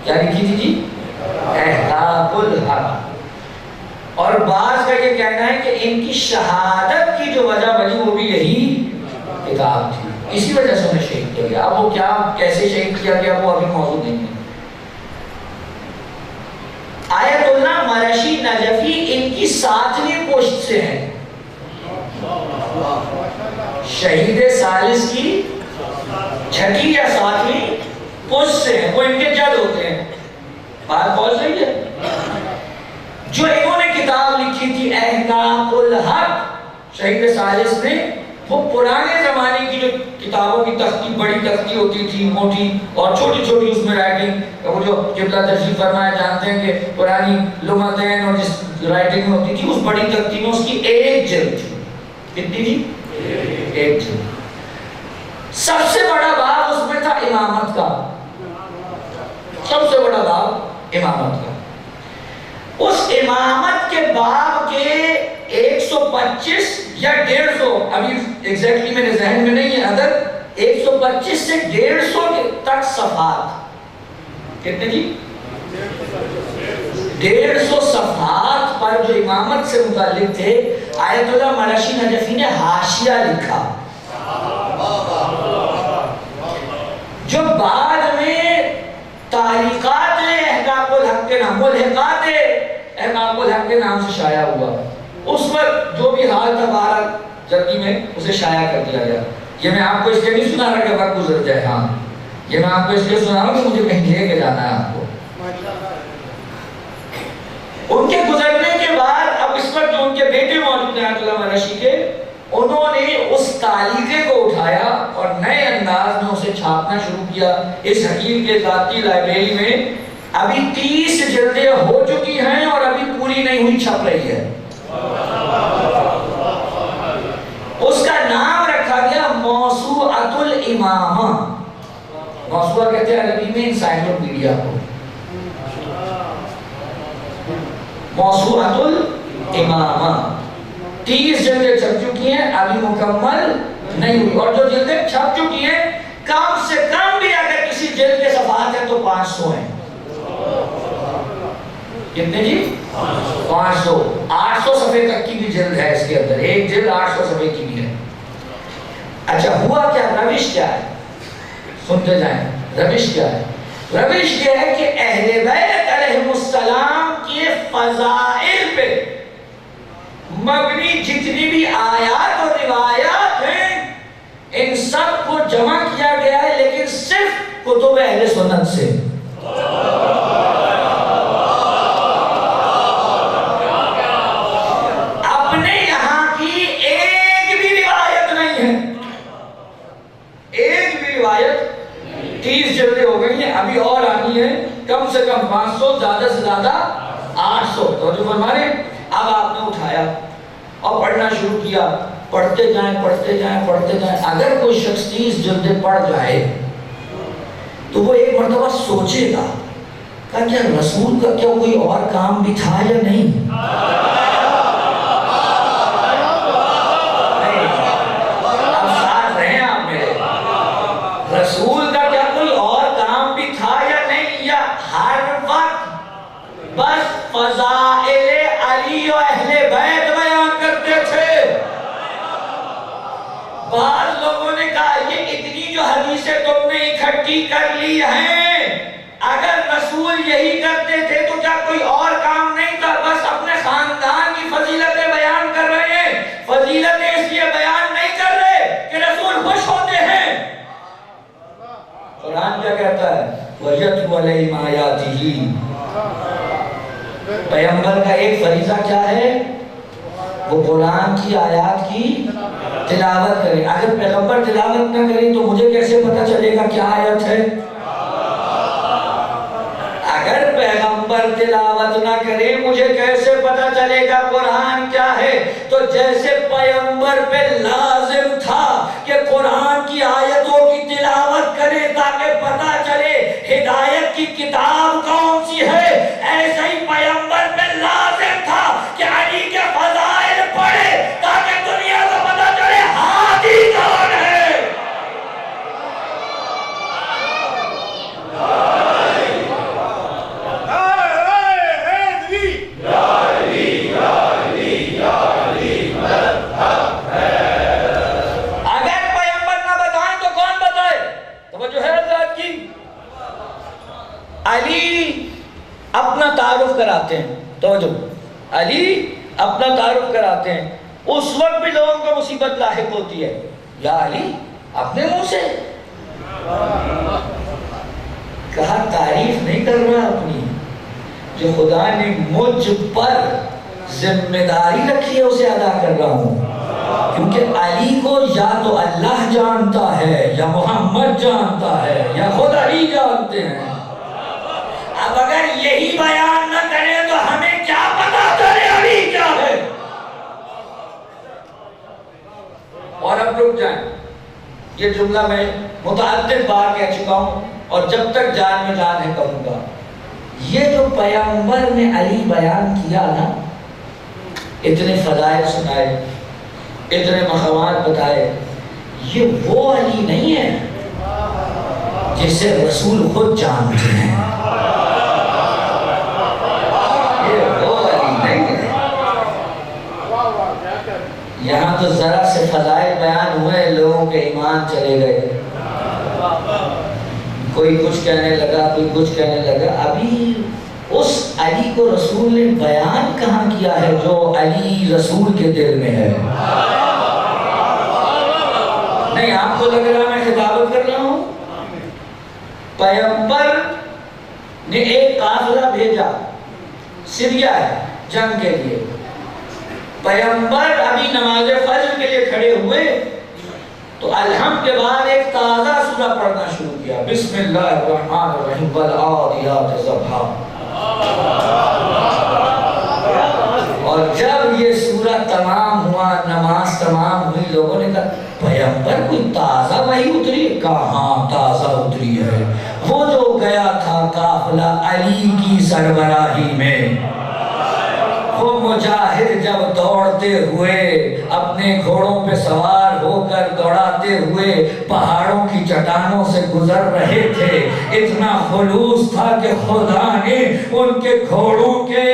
کیا لکھی تھی جی؟ احقاق الحق. اور بعض کا یہ کہنا ہے کہ ان کی شہادت کی جو وجہ بنی وہ بھی یہی کتاب تھی، اسی وجہ سے انہیں شہید کیا گیا. اب وہ کیا کیسے شہید کیا گیا وہ ابھی موجود نہیں ہے. آیت اللہ مرشی نجفی ان کی 7ویں پوشت سے ہیں. شہید ثالث کی 6 یا 7ویں پوشت سے ہیں. وہ ان کے جد ہوتے ہیں. بات پہنچ رہی ہے؟ جو انہوں نے کتاب لکھی تھی احقاق الحق شہید ثالث نے، وہ پرانے زمانے کی جو کتابوں کی تختی، بڑی تختی ہوتی تھی موٹی اور چھوٹی چھوٹی اس میں رائٹنگ، وہ جو قبلہ تشریف فرمایا جانتے ہیں کہ پرانی لغتیں اور جس رائٹنگ میں ہوتی تھی اس بڑی تختی میں اس کی ایک جلد تھی. کتنی تھی؟ ایک جلد. سب سے بڑا باب اس میں تھا امامت کا سب سے بڑا باب امامت کا۔ اس امامت کے باب کے 125 یا 150، ابھی ایگزیکٹلی میرے ذہن میں نہیں ہے عدد، 125 سے 150 تک صفحات، کتنے جی؟ 150 صفحات پر جو امامت سے متعلق تھے، آیت اللہ مرشی نجفی نے حاشیہ لکھا، جو بعد میں تعلیقات احقاق الحق کے نام، ملحقات احقاق الحق کے نام سے شائع ہوا۔ اس وقت جو بھی حال تھا بہرحال جلدی میں اسے شائع کر دیا گیا۔ یہ میں آپ کو اس لیے نہیں سنا رہا کہ وقت گزر جائے، ہاں یہ میں آپ کو اس لیے سنا رہا ہوں کہ مجھے کہیں لے کے جانا ہے آپ کو۔ ان کے گزرنے کے بعد اب اس وقت جو ان کے بیٹے موجود ہیں آیت اللہ مرشی کے، انہوں نے اس تعلیقے کو اٹھایا اور نئے انداز میں اسے چھاپنا شروع کیا۔ اس حکیم کے ذاتی لائبریری میں ابھی 30 جلدیں ہو چکی ہیں اور ابھی پوری نہیں ہوئی، چھپ رہی ہے۔ اس کا نام رکھا گیا موسوعۃ الامامہ۔ موسوعہ کہتے ہیں عربی میں انسائکلوپیڈیا کو، موسوعۃ الامامہ 30 جلدیں چھپ چکی ہیں، ابھی مکمل نہیں ہوئی، اور جو جلدیں چھپ چکی ہیں کم سے کم بھی اگر کسی جلد کے صفحات ہیں تو 500 ہیں۔ کتنے جی؟ 500، 800 صفحے تک کی بھی جلد ہے اس کے اندر، ایک جلد 800 صفحے کی بھی ہے۔ اچھا ہوا کیا، روش کیا ہے، سنتے جائیں روش کیا ہے۔ روش یہ ہے کہ اہل بیت علیہم السلام کے فضائل پہ مبنی جتنی بھی آیات اور روایات ہیں ان سب کو جمع کیا گیا ہے، لیکن صرف کتب اہل سنت سے۔ اپنے یہاں کی ایک بھی روایت نہیں ہے، ایک بھی روایت۔ 30 جلدیں ہو گئی ہیں، ابھی اور آنی ہے، کم سے کم 500، زیادہ سے زیادہ 800۔ تو جو فرما رہے ہیں، اب آپ نے اٹھایا اور پڑھنا شروع کیا، پڑھتے جائیں پڑھتے جائیں پڑھتے جائیں۔ اگر کوئی شخص 30 جلدیں پڑھ جائے تو وہ ایک مرتبہ سوچے گا کہ کیا رسول کا کیا کوئی اور کام بھی تھا یا نہیں؟ اب ساتھ رہیں آپ میرے، رسول کا کیا کوئی اور کام بھی تھا یا نہیں، یا ہر وقت بس فضائل علی و اہل بیت بیان کرتے تھے؟ بعض لوگوں نے کہا یہ اتنی جو حدیثیں تم نے اکٹھی کر لی ہیں، اگر رسول یہی کرتے تھے تو کیا کوئی اور کام نہیں تھا؟ بس اپنے خاندان کی فضیلتیں بیان کر رہے ہیں، فضیلتیں اس لیے بیان نہیں کر رہے کہ رسول خوش ہوتے ہیں۔ قرآن کیا کہتا ہے؟ وَيَتْلُو عَلَيْهِمْ آيَاتِهِ۔ پیغمبر کا ایک فریضہ کیا ہے؟ وہ قرآن کی آیات کی تلاوت کرے۔ اگر پیغمبر تلاوت نہ کرے تو مجھے کیسے پتا چلے گا کیا آیت ہے؟ اگر پیغمبر تلاوت نہ کرے مجھے کیسے پتا چلے گا قرآن کیا ہے؟ تو جیسے پیغمبر پہ لازم تھا کہ قرآن کی آیتوں کی تلاوت کرے تاکہ پتا چلے ہدایت کی کتاب کون سی ہے، ایسا ہی پیغمبر پہ لازم تھا کہ علی کے فضائل پڑھے تاکہ دنیا کو پتا چلے ہادی کون ہے۔ اگر پیغمبر نہ بتائیں تو کون بتائے؟ توجہ ہے حضرات کی؟ علی اپنا تعارف کراتے ہیں، توجہ، علی اپنا تعارف کراتے ہیں، اس وقت بھی لوگوں کو مصیبت لاحق ہوتی ہے۔ یا علی اپنے منہ سے کہا تعریف نہیں کر رہا اپنی، جو خدا نے مجھ پر ذمہ داری رکھی ہے اسے ادا کر رہا ہوں، کیونکہ علی کو یا تو اللہ جانتا ہے یا محمد جانتا ہے یا خود علی جانتے ہیں۔ اب اگر یہی بیان نہ کریں تو ہمیں کیا پتا چلے علی کیا ہے؟ اور اب رک جائیں، یہ جملہ میں متعدد بار کہہ چکا ہوں اور جب تک جان میں جان ہے کہوں گا۔ یہ جو پیغمبر نے علی بیان کیا نا، اتنے فضائل سنائے، اتنے مقامات بتائے، یہ وہ علی نہیں ہے جسے رسول خود جانتے ہیں، یہ وہ علی نہیں ہے۔ یہاں تو ذرا سے فضائل بیان ہوئے، لوگوں کے ایمان چلے گئے، کوئی کچھ کہنے لگا، کوئی کچھ کہنے لگا۔ ابھی اس علی کو رسول نے بیان کہاں کیا ہے جو علی رسول کے دل میں ہے؟ نہیں، آپ کو لگ رہا میں خطابت کر رہا ہوں؟ پیغمبر نے ایک قافلہ بھیجا، سیریا ہے، جنگ کے لیے۔ پیغمبر ابھی نماز فجر کے لیے کھڑے ہوئے تو الحمد کے بعد ایک تازہ سورہ پڑھنا شروع کیا، بسم اللہ الرحمن الرحیم والعادیات ضبحا۔ اور جب یہ سورہ تمام ہوا، نماز تمام ہوئی، لوگوں نے کہا پیغمبر کوئی تازہ وحی اتری ہے؟ کہاں تازہ اتری ہے، وہ جو گیا تھا قافلہ علی کی سربراہی میں، وہ مجاہد جب دوڑتے ہوئے اپنے گھوڑوں پہ سوار ہو کر دوڑاتے ہوئے پہاڑوں کی چٹانوں سے گزر رہے تھے، اتنا خلوص تھا کہ خدا نے ان کے گھوڑوں کے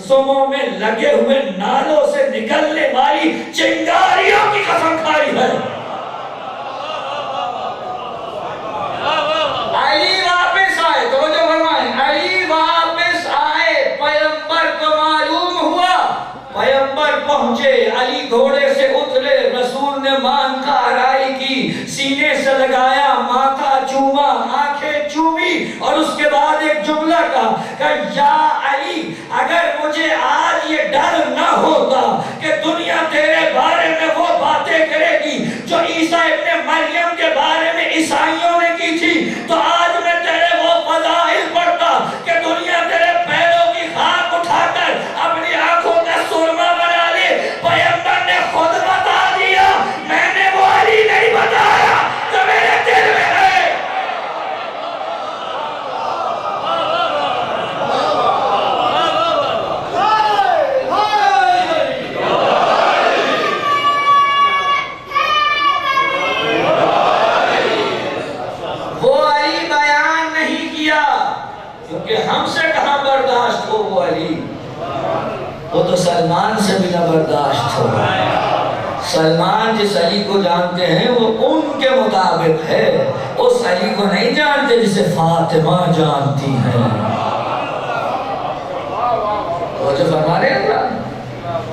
سموں میں لگے ہوئے نالوں سے نکلنے والی چنگاریوں کی قسم کھائی ہے۔ علی واپس آئے، توجہ فرمائیں، علی واپس آئے، پیغمبر کو معلوم ہوا، پیغمبر پہنچے، علی گھوڑے سے اترے، رسول نے مان کا آرائی کی، سینے سے لگایا، ماتھا چوما، آنکھیں چومی، اور اس کے بعد ایک جملہ کہا کہ یا علی، اگر مجھے آج یہ ڈر نہ ہوتا کہ دنیا تیرے بارے میں وہ باتیں کرے گی جو عیسیٰ ابن مریم کے بارے میں عیسائیوں نے کی تھی، تو آج میں تیرے وہ فضائل پڑھتا کہ دنیا تیرے پیروں کی خاک اٹھا کر اپنی آنکھوں کا سرما بنا لی۔ پیغمبر نے خود بتا دیا، میں نے وہ علی نہیں بتایا جو میرے دل میں ہے۔ ہم سے کہاں برداشت ہو وہ علی، وہ تو سلمان سے بھی نہ برداشت ہو۔ سلمان جس علی کو جانتے ہیں وہ ان کے مطابق ہے، اس علی کو نہیں جانتے جسے فاطمہ جانتی ہیں۔ وہ جو فرما رہے ہیں،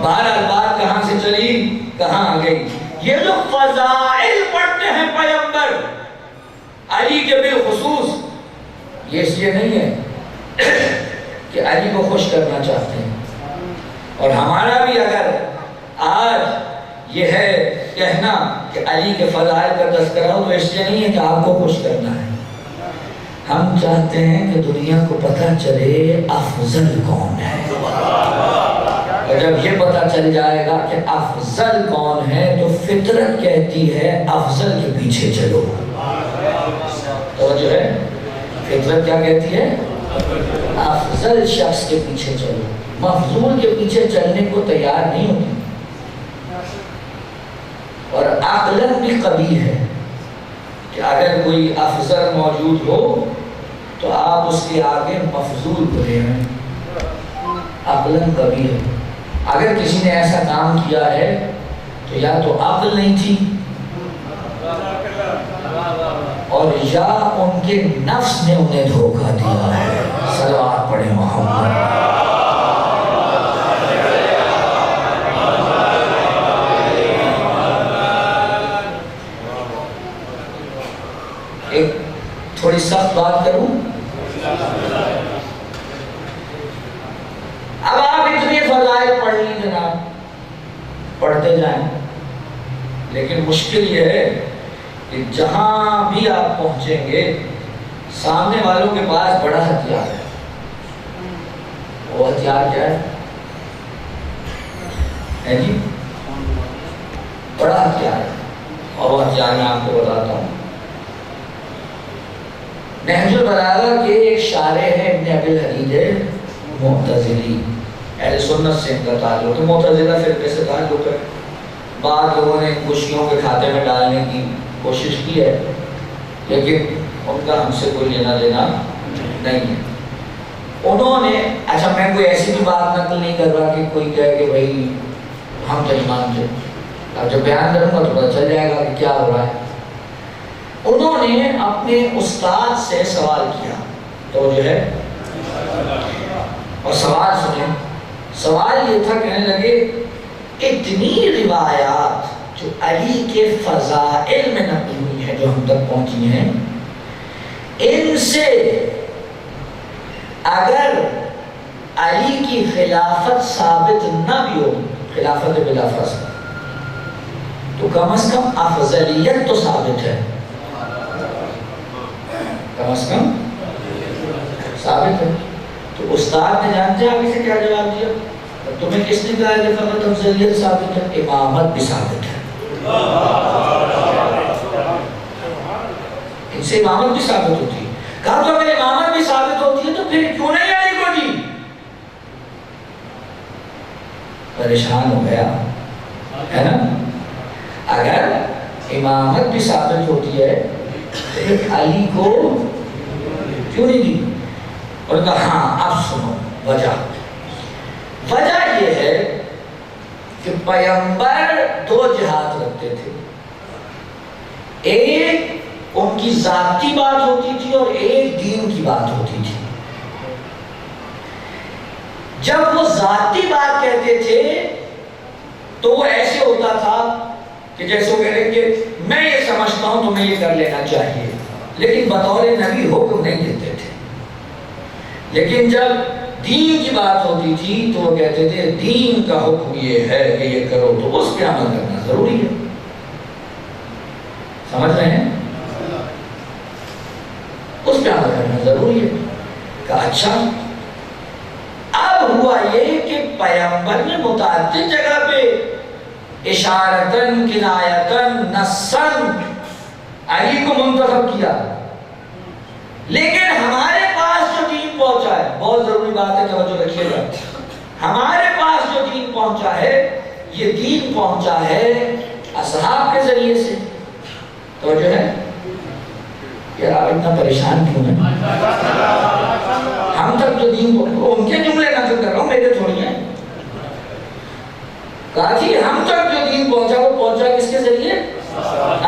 بہرحال بات کہاں سے چلی کہاں آ گئی۔ یہ جو فضائل پڑھتے ہیں پیغمبر علی کے بالخصوص، یہ اس لیے نہیں ہے کہ علی کو خوش کرنا چاہتے ہیں، اور ہمارا بھی اگر آج یہ ہے کہنا کہ علی کے فضائل کا تذکرہ ہو تو اس لیے نہیں ہے کہ آپ کو خوش کرنا ہے، ہم چاہتے ہیں کہ دنیا کو پتہ چلے افضل کون ہے، اور جب یہ پتہ چل جائے گا کہ افضل کون ہے تو فطرت کہتی ہے افضل کے پیچھے چلو۔ تو جو ہے فطرت کیا کہتی ہے؟ افضل شخص کے پیچھے چلو، مفضول کے پیچھے چلنے کو تیار نہیں ہوتی، اور عقلاً بھی قبیح ہے کہ اگر کوئی افضل موجود ہو تو آپ اس کے آگے مفضول کو لے آئیں، عقلاً قبیح ہے۔ اگر کسی نے ایسا کام کیا ہے تو یا تو عقل نہیں تھی اور یا ان کے نفس نے انہیں دھوکہ دیا ہے۔ صلوات پڑھیں محمد۔ ایک تھوڑی سخت بات کروں، اب آپ اتنے فضائل پڑھ لیں جناب، پڑھتے جائیں، لیکن مشکل یہ ہے کہ جہاں بھی آپ پہنچیں گے سامنے والوں کے پاس بڑا ہتھیار ہے۔ وہ ہتھیار کیا ہے جی؟ بڑا ہتھیار ہے، اور وہ ہتھیار میں آپ کو بتاتا ہوں۔ نہج البلاغہ کے ایک شارح ہیں ابن ابی الحدید معتزلی، اہل سنت سے ان کا تعلق ہے، معتزلہ فرقے سے تعلق ہے۔ بعض لوگوں نے ان کو شیعوں کے کھاتے میں ڈالنے کی کوشش کی ہے، لیکن ان کا ہم سے کوئی لینا دینا نہیں ہے۔ انہوں نے، اچھا میں کوئی ایسی بھی بات نقل نہیں کر رہا کہ کوئی کہے کہ بھائی ہم تو ایمان تھے، اب جب بیان کروں گا تو پتہ چل جائے گا کہ کیا ہو رہا ہے۔ انہوں نے اپنے استاد سے سوال کیا، تو جو ہے اور سوال سنیں، سوال یہ تھا، کہنے لگے اتنی روایات جو علی کے فضائل میں نقل ہوئی ہیں، جو ہم تک پہنچی ہیں، ان سے اگر علی کی خلافت ثابت نہ بھی ہو، خلافت بلا فصل، تو کم از کم افضلیت تو ثابت ہے، کم از کم ثابت ہے۔ تو استاد نے جانتے ہیں آگے سے کیا جواب دیا؟ تمہیں کس نے کہا کہ فقط افضلیت ثابت ہے؟ امامت بھی ثابت ہے، ان سے امامت بھی ثابت ہوتی ہے۔ کہا تو اگر امامت بھی ثابت ہوتی ہے تو پھر کیوں نہیں علی کو دی؟ پریشان ہو گیا ہے نا۔ اگر امامت بھی ثابت ہوتی ہے تو ایک علی کو کیوں نہیں دی؟ اور کہا ہاں اب سنو وجہ یہ ہے کہ پیغمبر دو جہاد رکھتے تھے، ایک ان کی ذاتی بات ہوتی تھی اور ایک دین کی بات ہوتی تھی۔ جب وہ ذاتی بات کہتے تھے تو وہ ایسے ہوتا تھا کہ جیسے وہ کہہ رہے کہ میں یہ سمجھتا ہوں تمہیں یہ کر لینا چاہیے، لیکن بطور نبی حکم نہیں دیتے تھے۔ لیکن جب دین کی بات ہوتی تھی تو وہ کہتے تھے دین کا حکم یہ ہے کہ یہ کرو، تو اس پہ عمل کرنا ضروری ہے۔ سمجھ رہے ہیں؟ اس پہ عمل کرنا ضروری ہے۔ کہا اچھا، اب ہوا یہ کہ پیغمبر نے متعدد جگہ پہ اشارتاً، کنایتاً، نصاً علی کو منتخب کیا، لیکن ہمارے پاس جو دین پہنچا ہے، بہت ضروری بات ہے، توجہ رکھیے گا، ہمارے پاس جو دین پہنچا ہے، یہ دین پہنچا ہے اصحاب کے ذریعے سے۔ توجہ ہے؟ یار آپ اتنا پریشان کیوں ہیں؟ ہم تک جو دین پہنچا، ان کے جملے نقل کر رہا ہوں، میرے تھوڑی ہیں۔ کہا کہ ہم تک جو دین پہنچا وہ پہنچا کس کے ذریعے؟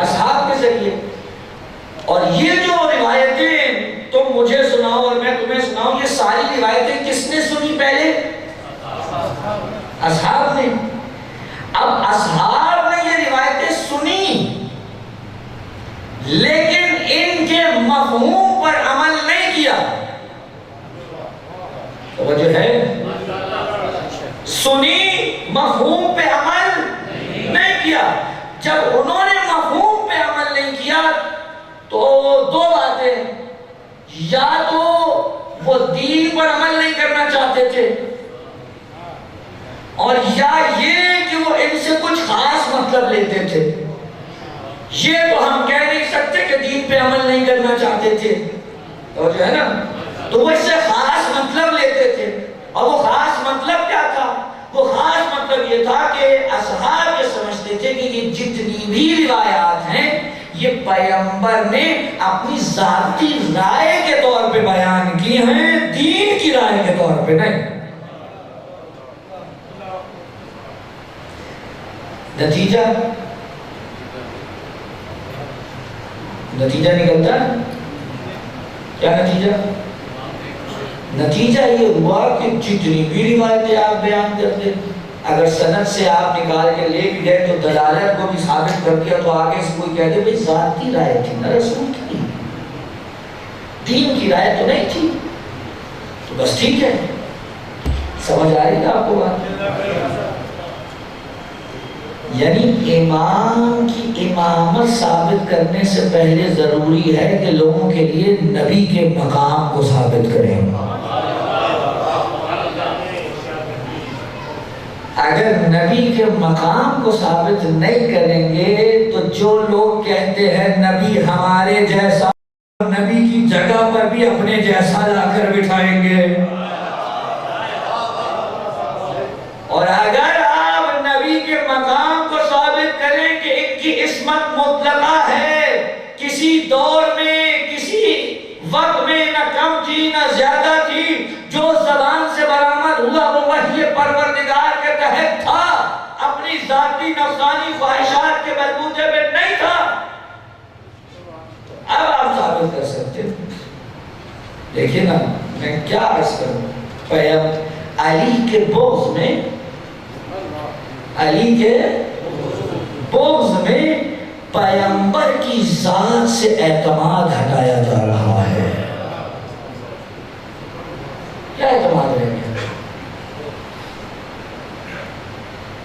اصحاب کے ذریعے۔ اور یہ جو روایتیں تم مجھے سناؤ اور میں تمہیں سناؤں، یہ ساری روایتیں کس نے سنی پہلے؟ اصحاب نے۔ اب اصحاب نے یہ روایتیں سنی، لیکن ان کے مفہوم پر عمل نہیں کیا۔ توجہ ہے؟ سنی، مفہوم پہ عمل نہیں کیا۔ جب انہوں نے مفہوم پہ عمل نہیں کیا تو دو باتیں، یا تو وہ دین پر عمل نہیں کرنا چاہتے تھے، اور یا یہ کہ وہ ان سے کچھ خاص مطلب لیتے تھے۔ یہ تو ہم کہہ نہیں سکتے کہ دین پہ عمل نہیں کرنا چاہتے تھے، تو جو ہے نا، تو وہ اس سے خاص مطلب لیتے تھے۔ اور وہ خاص مطلب کیا تھا؟ وہ خاص مطلب یہ تھا کہ اصحاب یہ سمجھتے تھے کہ یہ جتنی بھی روایات ہیں یہ پیغمبر نے اپنی ذاتی رائے کے طور پہ بیان کی ہیں، دین کی رائے کے طور پہ نہیں۔ نتیجہ نکلتا ہے کیا؟ نتیجہ یہ ہوا کہ جتنی بھی روایتیں آپ بیان کرتے، اگر سند سے آپ نکال کے لے بھی گئے تو دلالت کو بھی ثابت کر دیا، تو آگے سے کوئی کہہ دے بھئی ذاتی رائے تھی نہ رسول کی، دین کی رائے تو نہیں تھی، تو بس ٹھیک ہے۔ سمجھ آ رہی ہے آپ کو بات؟ یعنی امام کی امامت ثابت کرنے سے پہلے ضروری ہے کہ لوگوں کے لیے نبی کے مقام کو ثابت کریں۔ اگر نبی کے مقام کو ثابت نہیں کریں گے تو جو لوگ کہتے ہیں نبی ہمارے جیسا نبی کی جگہ پر بھی اپنے جیسا لا کر بٹھائیں گے. اور اگر آپ نبی کے مقام کو ثابت کریں کہ ان کی عصمت مطلقہ ہے، کسی دور میں کسی وقت میں نہ کم تھی نہ زیادہ تھی، جو زبان سے برآمد ہوا وہ وحی پروردگار کے تحت تھا، اپنی ذاتی نفسانی خواہشات کے بلبوتے پہ نہیں تھا. اب آپ ثابت کر سکتے ہیں. دیکھیں نا میں کیا عرض کروں، علی کے بغض میں، علی کے بغض میں پیغمبر کی ذات سے اعتماد ہٹایا جا رہا ہے. کیا اعتماد رہ گیا؟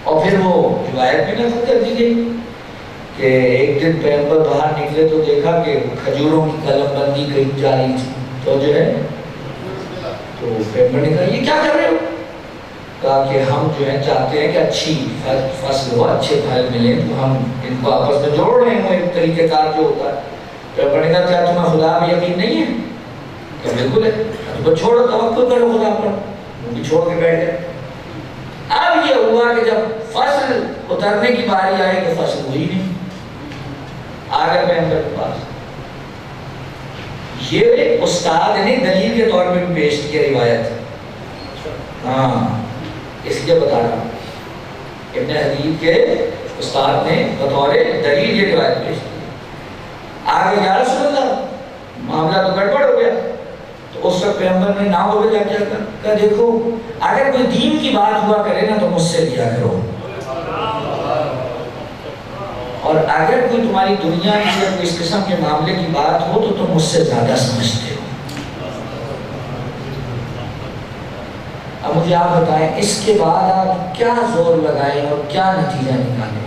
اور پھر وہ روایت بھی نقل کر دی گئی کہ ایک دن پیغمبر باہر نکلے تو دیکھا کہ کھجوروں کی قلم بندی کہیں جا رہی تھی، تو جو ہے تو پیغمبر نے کہا یہ کیا کر رہے ہو؟ کہا کہ ہم جو ہے چاہتے ہیں کہ اچھی فصل ہو، اچھے پھل ملیں، تو ہم ان کو آپس میں جوڑ رہے ہیں، ایک طریقہ کار جو ہوتا ہے. پیغمبر نے کہا کیا تمہیں خدا میں یقین نہیں ہے؟ کہ بالکل ہے. تو چھوڑو، توکل کرو خدا پر. وہ بھی چھوڑ کے بیٹھ گئے. اب یہ ہوا کہ جب فصل اترنے کی باری آئی تو فصل ہوئی نہیں. آگے پیغمبر کے پاس یہ استاد نے دلیل کے طور پر بھی پیش کی روایت. ہاں اس لیے بتا رہا ہوں، ابن حدیب کے استاد نے بطور دلیل یہ روایت پیش کی. آگے یا رسول اللہ معاملہ تو گڑبڑ ہو گیا. تو اس وقت پیغمبر نے نہ ہو گیا کیا کہا دیکھو اگر کوئی دین کی بات ہوا کرے نا تو مجھ سے لیا کرو، اور اگر کوئی تمہاری دنیا کی یا اس قسم کے معاملے کی بات ہو تو تم مجھ سے زیادہ سمجھتے ہو. اب مجھے آپ بتائیں اس کے بعد آپ کیا زور لگائیں اور کیا نتیجہ نکالیں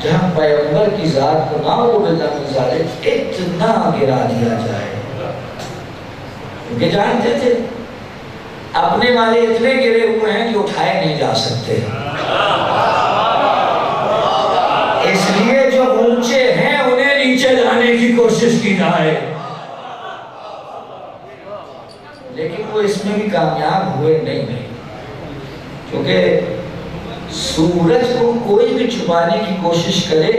جہاں پیغمبر کی ذات کو نہ وہ اتنا گرا دیا جائے. کیونکہ جانتے تھے اپنے والے اتنے گرے ہوئے ہیں کہ اٹھائے نہیں جا سکتے، اس لیے جو اونچے ہیں انہیں نیچے لانے کی کوشش کی جائے. لیکن وہ اس میں بھی کامیاب ہوئے نہیں، کیونکہ سورج کو کوئی بھی چھپانے کی کوشش کرے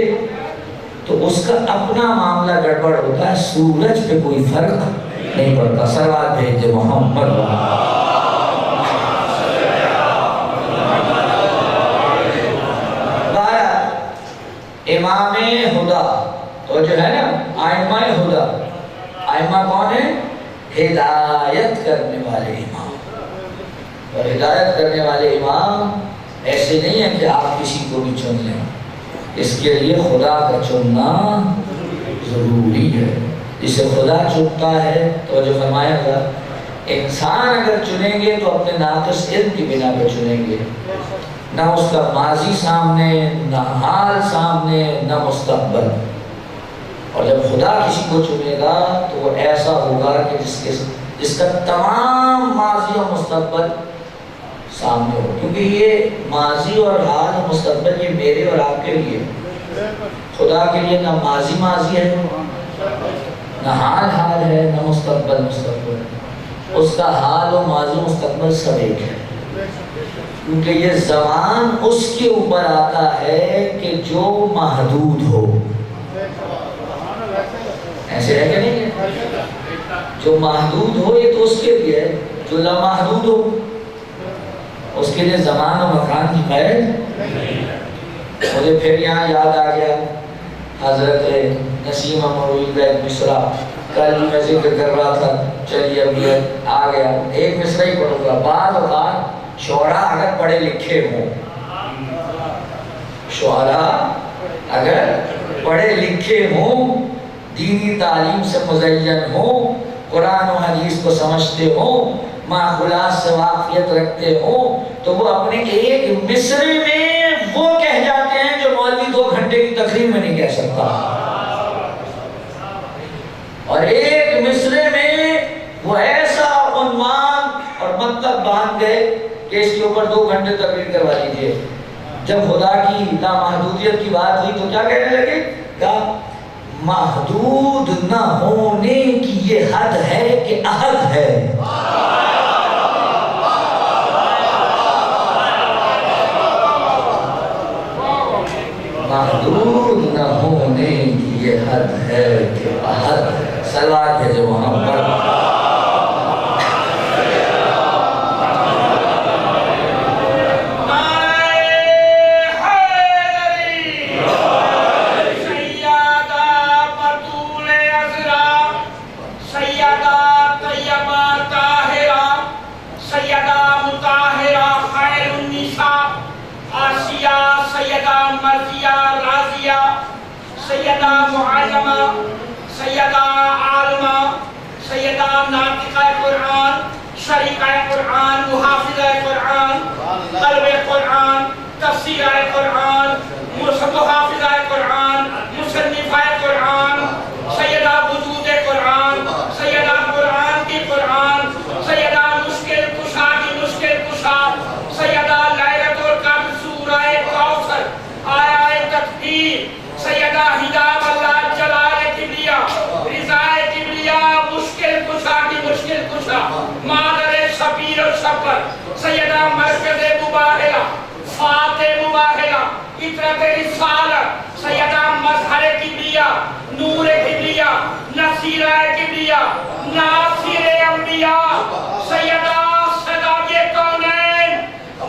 تو اس کا اپنا معاملہ گڑبڑ ہوتا ہے، سورج پہ کوئی فرق نہیں پڑتا. سلوات بھیج محمد. امام ہدا تو جو ہے نا آئمہ ہدا، آئمہ کون ہے؟ ہدایت کرنے والے امام. اور ہدایت کرنے والے امام ایسے نہیں ہیں کہ آپ کسی کو بھی چن لیں، اس کے لیے خدا کا چننا ضروری ہے. جسے خدا چنتا ہے تو جو فرمایا تھا انسان اگر چنیں گے تو اپنے ناقص علم کی بنا پر چنیں گے، نہ اس کا ماضی سامنے، نہ حال سامنے، نہ مستقبل. اور جب خدا کسی کو چنے گا تو وہ ایسا ہوگا کہ جس کا تمام ماضی اور مستقبل سامنے ہو. کیونکہ یہ ماضی اور حال اور مستقبل یہ میرے اور آپ کے لیے، خدا کے لیے نہ ماضی ماضی ہے، نہ حال ہے، نہ مستقبل مستقبل. اس کا حال و ماضی مستقبل سب ایک ہے. کیونکہ یہ زمان اس کے اوپر آتا ہے کہ جو محدود ہو. ایسے ہے کہ نہیں ہے؟ جو محدود ہو یہ تو اس کے لیے ہے، جو لامحدود ہو اس کے لیے زمان و مکان کی قید. مجھے پھر یہاں یاد آ گیا حضرت نسیم مروی کا ایک مصرع، کل میں ذکر کر رہا تھا، چلیے اب یہ آ گیا. ایک مصرع ہی پڑھوں گا. بعض اوقات شعراء اگر پڑھے لکھے ہوں، شعراء اگر پڑھے لکھے ہوں، دینی تعلیم سے مزین ہوں، قرآن و حدیث کو سمجھتے ہوں، معقولات سے واقفیت رکھتے ہوں، تو وہ اپنے ایک مصرے میں وہ کہہ جاتے ہیں جو مولوی 2 گھنٹے کی تقریر میں نہیں کہہ سکتا. اور ایک مصرے میں وہ ایسا عنوان اور مطلب باندھ گئے کہ اس کے اوپر 2 گھنٹے تقریر کروا لیجیے. جب خدا کی لامحدودیت کی بات ہوئی تو کیا کہنے لگے؟ کہا محدود نہ ہونے کی یہ حد ہے کہ احد ہے. محدود نہ ہونے کی یہ حد ہے کہ احد ہے. صلوات ہے جو وہاں پر سیدہ معلمہ، سیدہ عالمہ، سیدہ ناطقہ قرآن، شریکہ قرآن، محافظہ قرآن، قلب قرآن، تفسیر قرآن، محافظہ قرآن، مصنفہ قرآن، سیدہ وجود قرآن، سیدہ قرآن کی قرآن، سیدہ مشکل کشا کی مشکل کشا، سیدہ لیلۃ القدر سورہ کوثر آیہ تکبیر، سیدہ حجاب اللہ جلال کبریا، رضا کبریا، مشکل کشا کی مشکل کشا، مادر شبیر و شبر، سیدہ مرکز مباہلہ، فاتح مباہلہ، اطرت رسالت، سیدہ مظہر کبریا، نور کبریا، نصیرہ کبریا، ناصر انبیاء، سیدہ سیدہ کونین،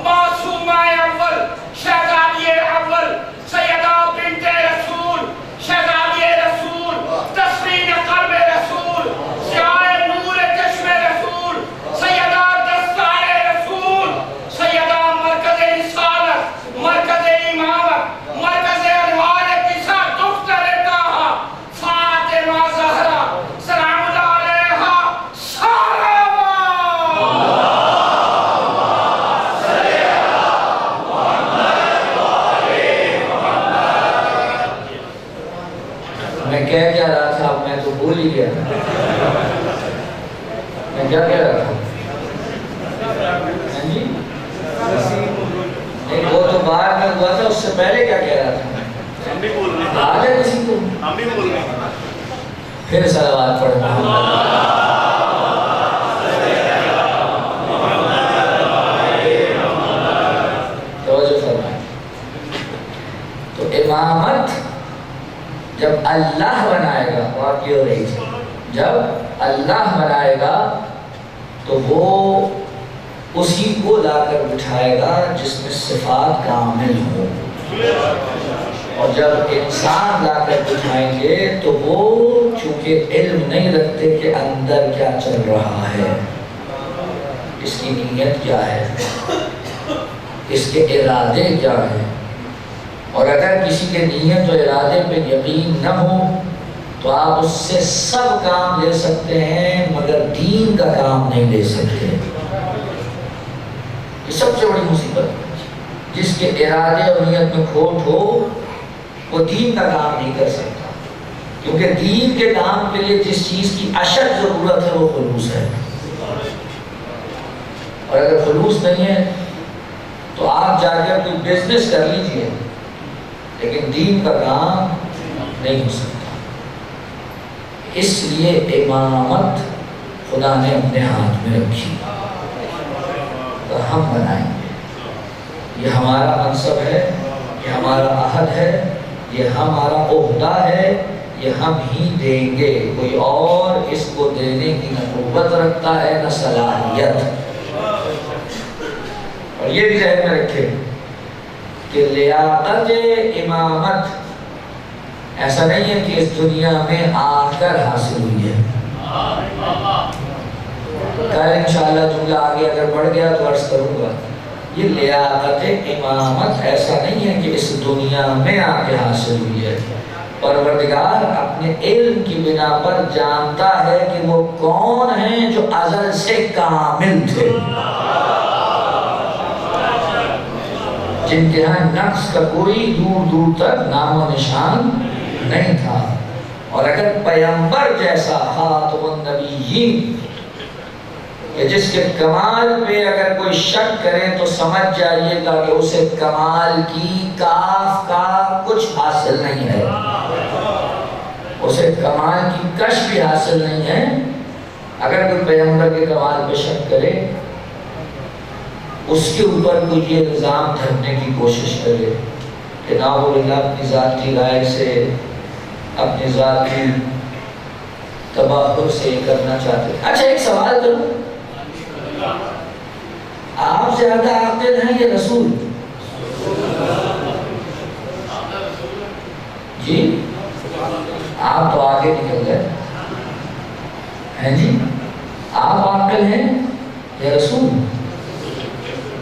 معصومہ اول، شہزادی اول، سیدہ بنت رسول، شہزادی رسول، تسرین قلب رسول، سیاہ نور چشم رسول، سیدہ دستار رسول، سیدہ مرکز رسالت، مرکز امامت، مرکز انوار کسا دفتر تاہا، فاطمہ زہرا سلام اللہ علیہا سلام. میں کہہ کیا رہا تھا، اب میں تو بھول ہی گیا. میں کیا کہہ رہا تھا؟ جی نہیں، وہ تو بعد میں ہوا تھا، اس سے پہلے کیا کہہ رہا تھا؟ ہم بھی بول رہے ہیں. آ گئے کسی کو؟ ہم بھی بول رہے ہیں. پھر صلوات پڑھنا. توجہ فرمائیں. تو امامت جب اللہ بنائے گا، واقعی ہو رہی تھی، جب اللہ بنائے گا تو وہ اسی کو لا کر بٹھائے گا جس میں صفات کامل ہو. اور جب انسان لا کر بٹھائیں گے تو وہ چونکہ علم نہیں رکھتے کہ اندر کیا چل رہا ہے، اس کی نیت کیا ہے، اس کے ارادے کیا ہیں، اور اگر کسی کے نیت و ارادے پہ یقین نہ ہو تو آپ اس سے سب کام لے سکتے ہیں مگر دین کا کام نہیں لے سکتے. یہ سب سے بڑی مصیبت، جس کے ارادے اور نیت میں کھوٹ ہو وہ دین کا کام نہیں کر سکتا، کیونکہ دین کے کام کے لیے جس چیز کی اشد ضرورت ہے وہ خلوص ہے. اور اگر خلوص نہیں ہے تو آپ جا کر کوئی بزنس کر لیجئے لیکن دین کا کام نہیں ہو سکتا. اس لیے امامت خدا نے اپنے ہاتھ میں رکھی تو ہم بنائیں گے. یہ ہمارا منصب ہے، یہ ہمارا عہد ہے، یہ ہمارا عہدہ ہے، یہ ہم ہی دیں گے. کوئی اور اس کو دینے کی نہ قوت رکھتا ہے نہ صلاحیت. اور یہ بھی ذہن میں رکھے کہ لیاقت امامت ایسا نہیں ہے کہ اس دنیا میں آ کر حاصل ہوئی ہے. کل انشاءاللہ جملہ آگے اگر بڑھ گیا تو عرض کروں گا. یہ لیاقت امامت ایسا نہیں ہے کہ اس دنیا میں آ کے حاصل ہوئی ہے. پروردگار اپنے علم کی بنا پر جانتا ہے کہ وہ کون ہیں جو ازل سے کامل تھے، جن کے ہاں نقص کا کوئی دور دور تک نام و نشان نہیں تھا. اور اگر پیغمبر جیسا خاتم النبیین کہ جس کے کمال پہ اگر کوئی شک کرے تو سمجھ جائیے گا کہ اسے کمال کی کاف کا کچھ حاصل نہیں ہے. اسے کمال کی کشف بھی حاصل نہیں ہے. اگر کوئی پیغمبر کے کمال پہ شک کرے، اس کے اوپر کوئی یہ الزام دھرنے کی کوشش کرے کہ ناوللہ اپنی ذاتی رائے سے، اپنی ذاتی تباہر سے کرنا چاہتے ہیں. اچھا ایک سوال کروں، آپ زیادہ عاقل ہیں یا رسول؟ جی آپ تو آگے نکل گئے ہیں جی. آپ عاقل ہیں یا رسول؟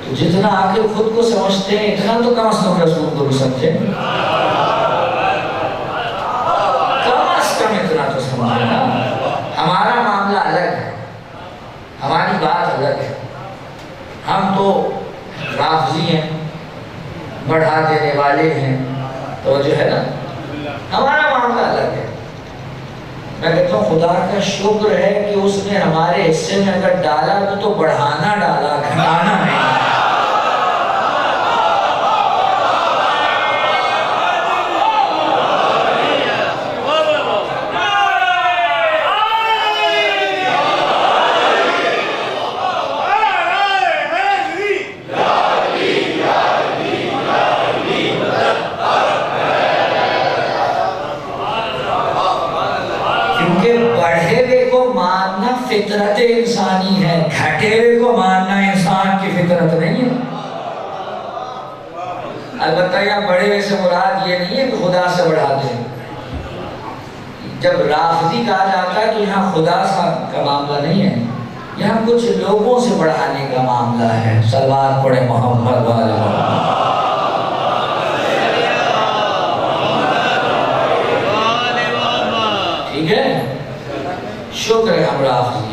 تو جتنا عاقل خود کو سمجھتے ہیں اتنا تو کم از کم رسول کو بھی سمجھیں. کم از کم اتنا تو سمجھیں نا. ہمارا معاملہ الگ ہے، ہماری بات الگ ہے. ہم تو رافضی ہیں، بڑھا دینے والے ہیں، توجہ ہے نا. ہمارا معاملہ الگ ہے. میں کہتا ہوں خدا کا شکر ہے کہ اس نے ہمارے حصے میں اگر ڈالا تو بڑھانا ڈالا، گھٹانا نہیں. فطرت انسانی ہے، گھٹے ہوئے کو ماننا انسان کی فطرت نہیں ہے. البتہ یہاں بڑے ہوئے سے مراد یہ نہیں ہے کہ خدا سے بڑھا دیں. جب رافضی کہا جاتا ہے تو یہاں خدا کا معاملہ نہیں ہے، یہاں کچھ لوگوں سے بڑھانے کا معاملہ ہے. صلوات پڑھے محمد والے محمد. ٹھیک ہے، شکر ہے ہم رافضی ہیں.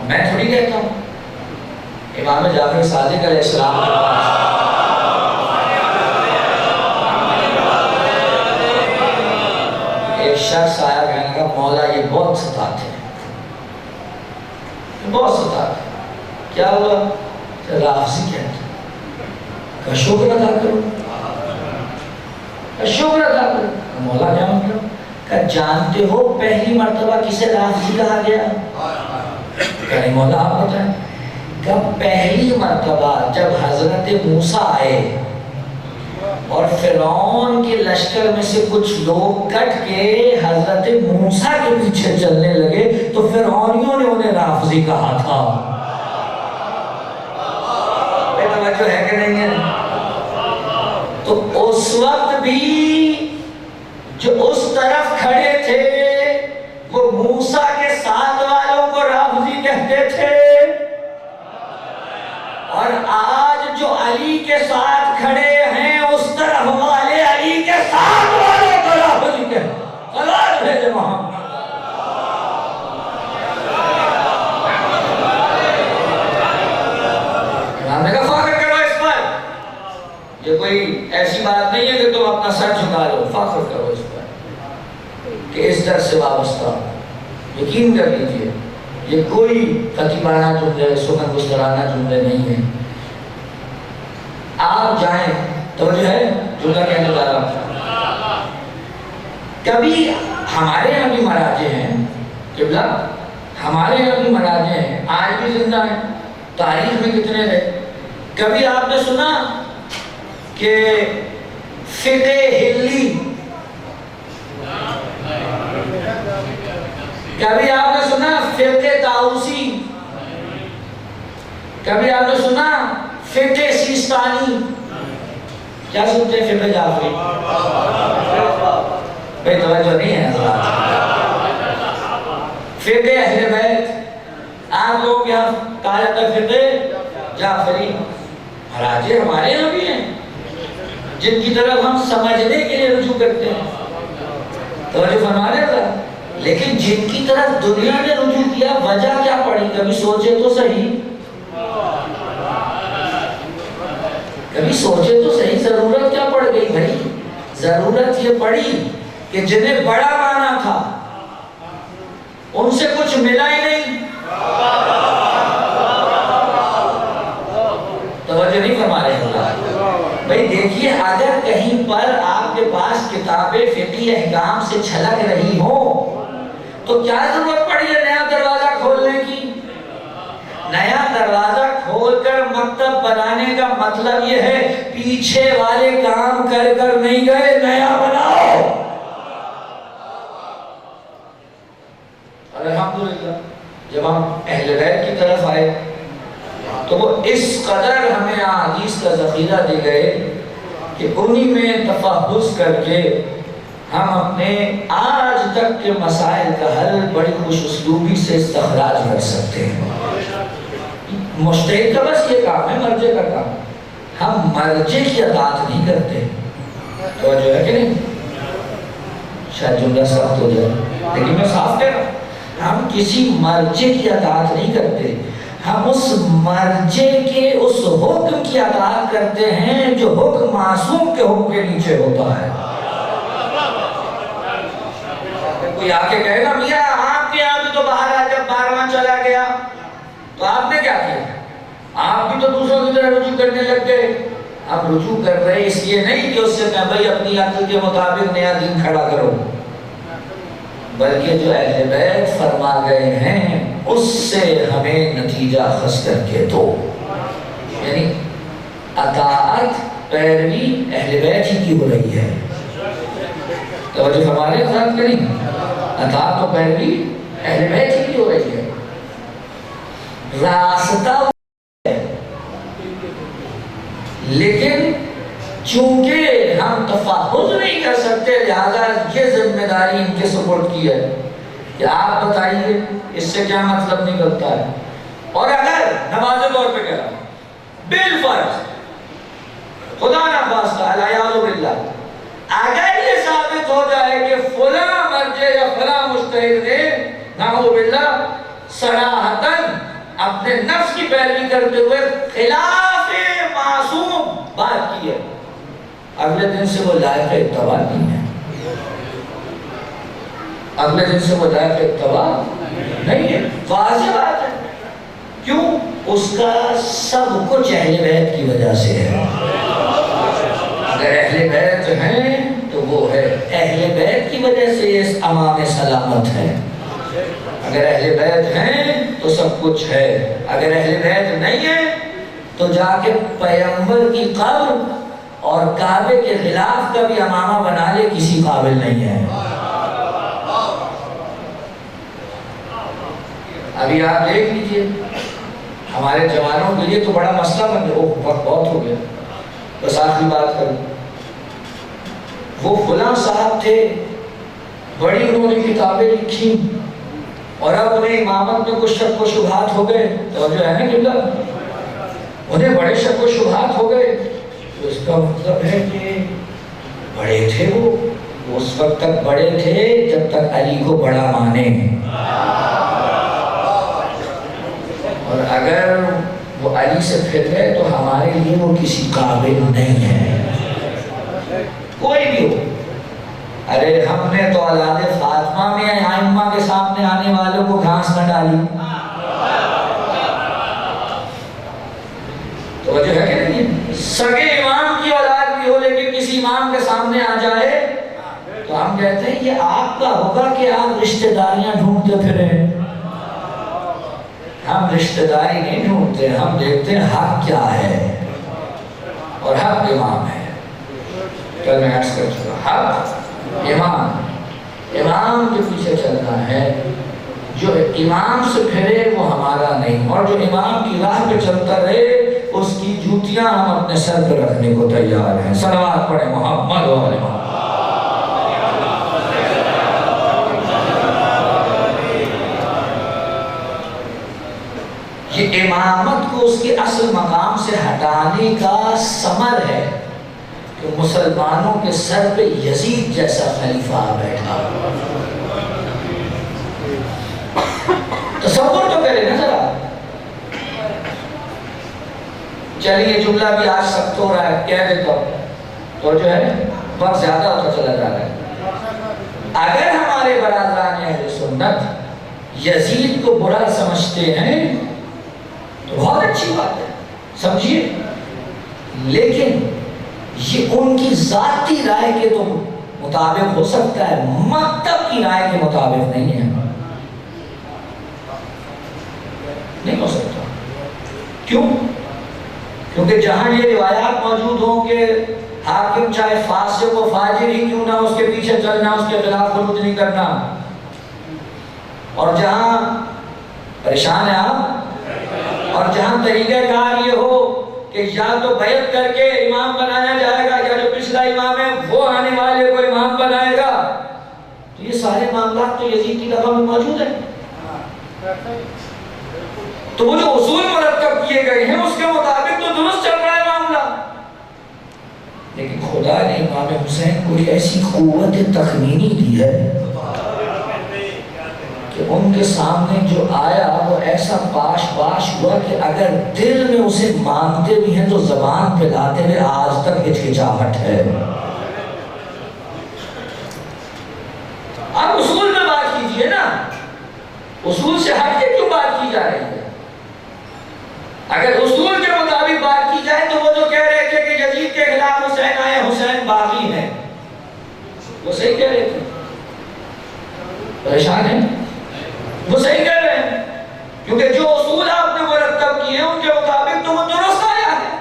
میں تھوڑی کہتا ہوں. امام جعفر صادق علیہ السلام کے پاس ایک شخص آیا، کہنے کا مولا یہ بہت ستاتے ہیں، بہت ستاتے ہیں. کیا ہوا؟ رافضی کہتے ہیں. کہ شکر ادا کرو، کہ شکر ادا کرو. مولا کیا مطلب؟ کہ جانتے ہو پہلی مرتبہ کسے رافضی کہا گیا؟ کہ مولا آپ بتائیں. کہ پہلی مرتبہ جب حضرت موسیٰ آئے اور فرعون کے لشکر میں سے کچھ لوگ کٹ کے حضرت موسیٰ کے پیچھے چلنے لگے تو فرعونیوں نے انہیں رافضی کہا تھا. بے توجہ ہے کہ نہیں ہے؟ تو اس وقت بھی جو اس طرف کھڑے تھے وہ موسیٰ کے ساتھ والوں کو رافضی کہتے تھے، اور آج جو علی کے ساتھ کھڑے ہیں اس طرف والے علی کے ساتھ والوں کو رافضی کہتے ہیں. صلوات بھیجے محمد. ہم نے کہا فخر کرو اس پر. یہ کوئی ایسی بات نہیں ہے کہ تم اپنا سر جھکا لو. فخر کرو اس پر کہ اس در سے وابستہ. یقین کر لیجئے یہ کوئی خطیبانہ جملے، سخن گسترانہ جملے نہیں ہیں. آپ جائیں، توجہ ہے جملہ کہنے جا رہا ہوں. کبھی ہمارے یہاں بھی مراجع ہیں، قبلہ ہمارے یہاں بھی مراجع ہیں، آج بھی زندہ ہیں، تاریخ میں کتنے رہے. کبھی آپ نے سنا کہ فقہ ہلی، کبھی آپ نے سنا فقہ طاؤسی، کبھی آپ نے سنا فقہ سیستانی؟ کیا سنتے ہیں فقہ جعفری؟ بھئی توجہ نہیں ہے حضرات. فقہ اہل بیت آپ لوگ یہاں کہا جاتا ہے فقہ جعفری. مراجع ہمارے یہاں بھی ہیں جن کی طرف ہم سمجھنے کے لیے رجوع کرتے ہیں، توجہ فرما رہے تھا. لیکن جن کی طرف دنیا نے رجوع کیا وجہ کیا پڑی؟ کبھی سوچے تو صحیح، کبھی سوچے تو صحیح. ضرورت کیا پڑ گئی بھائی؟ ضرورت یہ پڑی کہ جنہیں بڑا مانا تھا ان سے کچھ ملا ہی نہیں. توجہ نہیں فرما رہے ہیں بھائی. دیکھیے اگر کہیں پر آپ کے پاس کتاب فقہی احکام سے چھلک رہی ہو تو کیا ضرورت پڑی ہے نیا دروازہ کھولنے کی؟ نیا دروازہ کھول کر مکتب بنانے کا مطلب یہ ہے پیچھے والے کام کر کر نہیں گئے، نیا بناؤ۔ الحمدللہ جب ہم اہل بیت کی طرف آئے تو وہ اس قدر ہمیں احادیث کا ذخیرہ دے گئے کہ انہی میں تفحص کر کے ہم اپنے آج تک کے مسائل کا حل بڑی خوش اسلوبی سے استخراج کر سکتے ہیں۔ مجتہد کا بس یہ کام ہے، مرجع کا کام۔ ہم مرجع کی اطاعت نہیں کرتے، توجہ ہے کہ نہیں؟ شاید جملہ سخت ہو جائے لیکن میں صاف کہہ رہا ہوں، ہم کسی مرجع کی اطاعت نہیں کرتے، ہم اس مرجع کے اس حکم کی اطاعت کرتے ہیں جو حکم معصوم کے حکم کے نیچے ہوتا ہے۔ کوئی آ کے کہے گا میاں آپ کے یہاں بھی تو باہر آ جب 12واں چلا گیا تو آپ نے کیا کیا؟ آپ بھی تو دوسروں کی طرح رجوع کرنے لگ گئے۔ ہم رجوع کر رہے اس لیے نہیں کہ اس سے کہیں بھائی اپنی عقل کے مطابق نیا دین کھڑا کرو، بلکہ جو اہل بیت فرما گئے ہیں اس سے ہمیں نتیجہ خاص کر کے دو، یعنی اطاعت پیروی اہل بیت ہی کی ہو رہی ہے۔ توجہ ہمارے اطاعت کریں، اطاعت و پیروی اہل بیت ہی کی ہو رہی ہے۔ راستہ ہے لیکن چونکہ ہم تفحص نہیں کر سکتے لہذا یہ ذمہ داری ان کے سپورٹ کی ہے کہ آپ بتائیے اس سے کیا مطلب نکلتا ہے۔ اور اگر نماز طور پہ کہہ رہا ہوں بالفرض خدا نہ خواستہ العیاذ باللہ اگر یہ ثابت ہو جائے کہ فلاں مرجع یا فلاں مجتہد نے نعوذ باللہ صراحتاً اپنے نفس کی پیروی کرتے ہوئے خلاف معصوم بات کی ہے، اگلے دن سے وہ لائق اتباع نہیں ہے، اگلے دن سے وہ لائق اتباع نہیں ہے۔ واضح بات ہے، کیوں؟ اس کا سب کچھ اہل بیت کی وجہ سے ہے۔ اگر اہل بیت ہیں تو وہ ہے اہل بیت کی وجہ سے اس امام سلامت ہے، اگر اہل بیت ہیں تو سب کچھ ہے، اگر اہل بیت نہیں ہے تو جا کے پیغمبر کی قبر اور کعبے کے خلاف کا بھی امامہ بنا لے کسی قابل نہیں ہے۔ ابھی آپ دیکھ لیجئے ہمارے جوانوں کے لیے تو بڑا مسئلہ بن گیا، وہ وقت بہت ہو گیا، بس آخری بات کروں۔ وہ فلاں صاحب تھے، بڑی انہوں نے کتابیں لکھی اور اب انہیں امامت میں کچھ شک و شبہات ہو گئے، توجہ ہے نا قبلہ، انہیں بڑے شک و شبہات ہو گئے، تو اس کا مطلب ہے کہ بڑے تھے وہ اس وقت تک بڑے تھے جب تک علی کو بڑا مانے، اور اگر وہ علی سے پھر گئے تو ہمارے لیے وہ کسی قابل نہیں ہے، کوئی بھی ہو۔ ارے ہم نے تو اولاد فاطمہ میں ائمہ کے سامنے آنے والوں کو گھاس نہ ڈالی، تو وجہ ہے کہ نہیں؟ سگے امام کی اولاد بھی ہو لیکن کسی امام کے سامنے آ جائے تو ہم کہتے ہیں یہ آپ کا ہوگا کہ آپ رشتہ داریاں ڈھونڈتے پھریں۔ ہم رشتہ داری نہیں ڈھونڈتے، ہم دیکھتے ہیں حق کیا ہے، اور حق امام ہے۔ کل میں عرض کر چکا حق امام کے پیچھے چلنا ہے، جو امام سے پھرے وہ ہمارا نہیں، اور جو امام کی راہ پہ چلتا رہے اس کی جوتیاں ہم اپنے سر پہ رکھنے کو تیار ہیں۔ صلوات پڑھیں محمد و آل محمد۔ یہ امامت کو اس کے اصل مقام سے ہٹانے کا ثمر ہے کہ مسلمانوں کے سر پہ یزید جیسا خلیفہ آ بیٹھا۔ تصور تو کریں نا ذرا، چلیے جملہ بھی آج سخت ہو رہا ہے کہہ دیتا ہوں، تو جو ہے وقت زیادہ ہوتا چلا جا رہا ہے۔ اگر ہمارے برادران اہل سنت یزید کو برا سمجھتے ہیں تو بہت اچھی بات ہے، سمجھیے، لیکن یہ ان کی ذاتی رائے کے تو مطابق ہو سکتا ہے، مکتب کی رائے کے مطابق نہیں ہے، نہیں ہو سکتا۔ کیوں؟ کیونکہ جہاں یہ روایات موجود ہوں کہ حاکم چاہے فاسق و فاجر ہی کیوں نہ اس کے پیچھے چلنا، اس کے خلاف خروج نہیں کرنا، اور جہاں پریشان ہے آپ، اور جہاں طریقہ کار یہ ہو کہ یا تو بیعت کر کے امام بنایا جائے گا یا جو پچھلا امام ہے وہ آنے والے کو امام بنائے گا، تو یہ سارے معاملات تو یزید کی دفعہ میں موجود ہیں۔ تو وہ جو اصول مرتب کیے گئے ہیں اس کے مطابق تو درست چل رہا ہے معاملہ، لیکن خدا نے امام حسین کو ایسی قوت تخمینی دی ہے کہ ان کے سامنے جو آیا وہ ایسا باش باش ہوا کہ اگر دل میں اسے مانتے بھی ہیں تو زبان پہ لاتے ہوئے آج تک ہچکچاہٹ ہے۔ آپ اصول میں بات کیجئے نا، اصول سے ہٹ کے کیوں بات کی جا رہی ہے؟ اگر اصول کے مطابق بات کی جائے تو وہ جو کہہ رہے تھے کہ یزید کے خلاف حسین آئے، حسین باغی ہیں، وہ صحیح کہہ رہے تھے؟ پریشان ہیں؟ وہ صحیح کہہ رہے ہیں، کیونکہ جو اصول آپ نے مرتب کیے ہیں ان کے مطابق تو وہ درست آیا ہے۔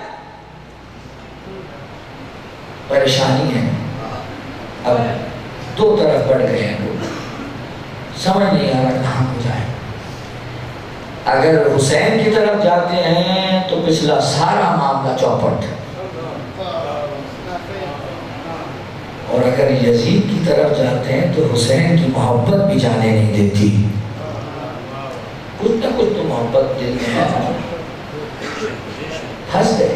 پریشانی ہے، اب دو طرف بڑھ گئے ہیں لوگ، سمجھ نہیں آ رہا کہاں کو جائیں۔ اگر حسین کی طرف جاتے ہیں تو پچھلا سارا معاملہ چوپٹ، اور اگر یزید کی طرف جاتے ہیں تو حسین کی محبت بھی جانے نہیں دیتی، کچھ نہ کچھ تو محبت دل میں ہے۔ ہنس گئے۔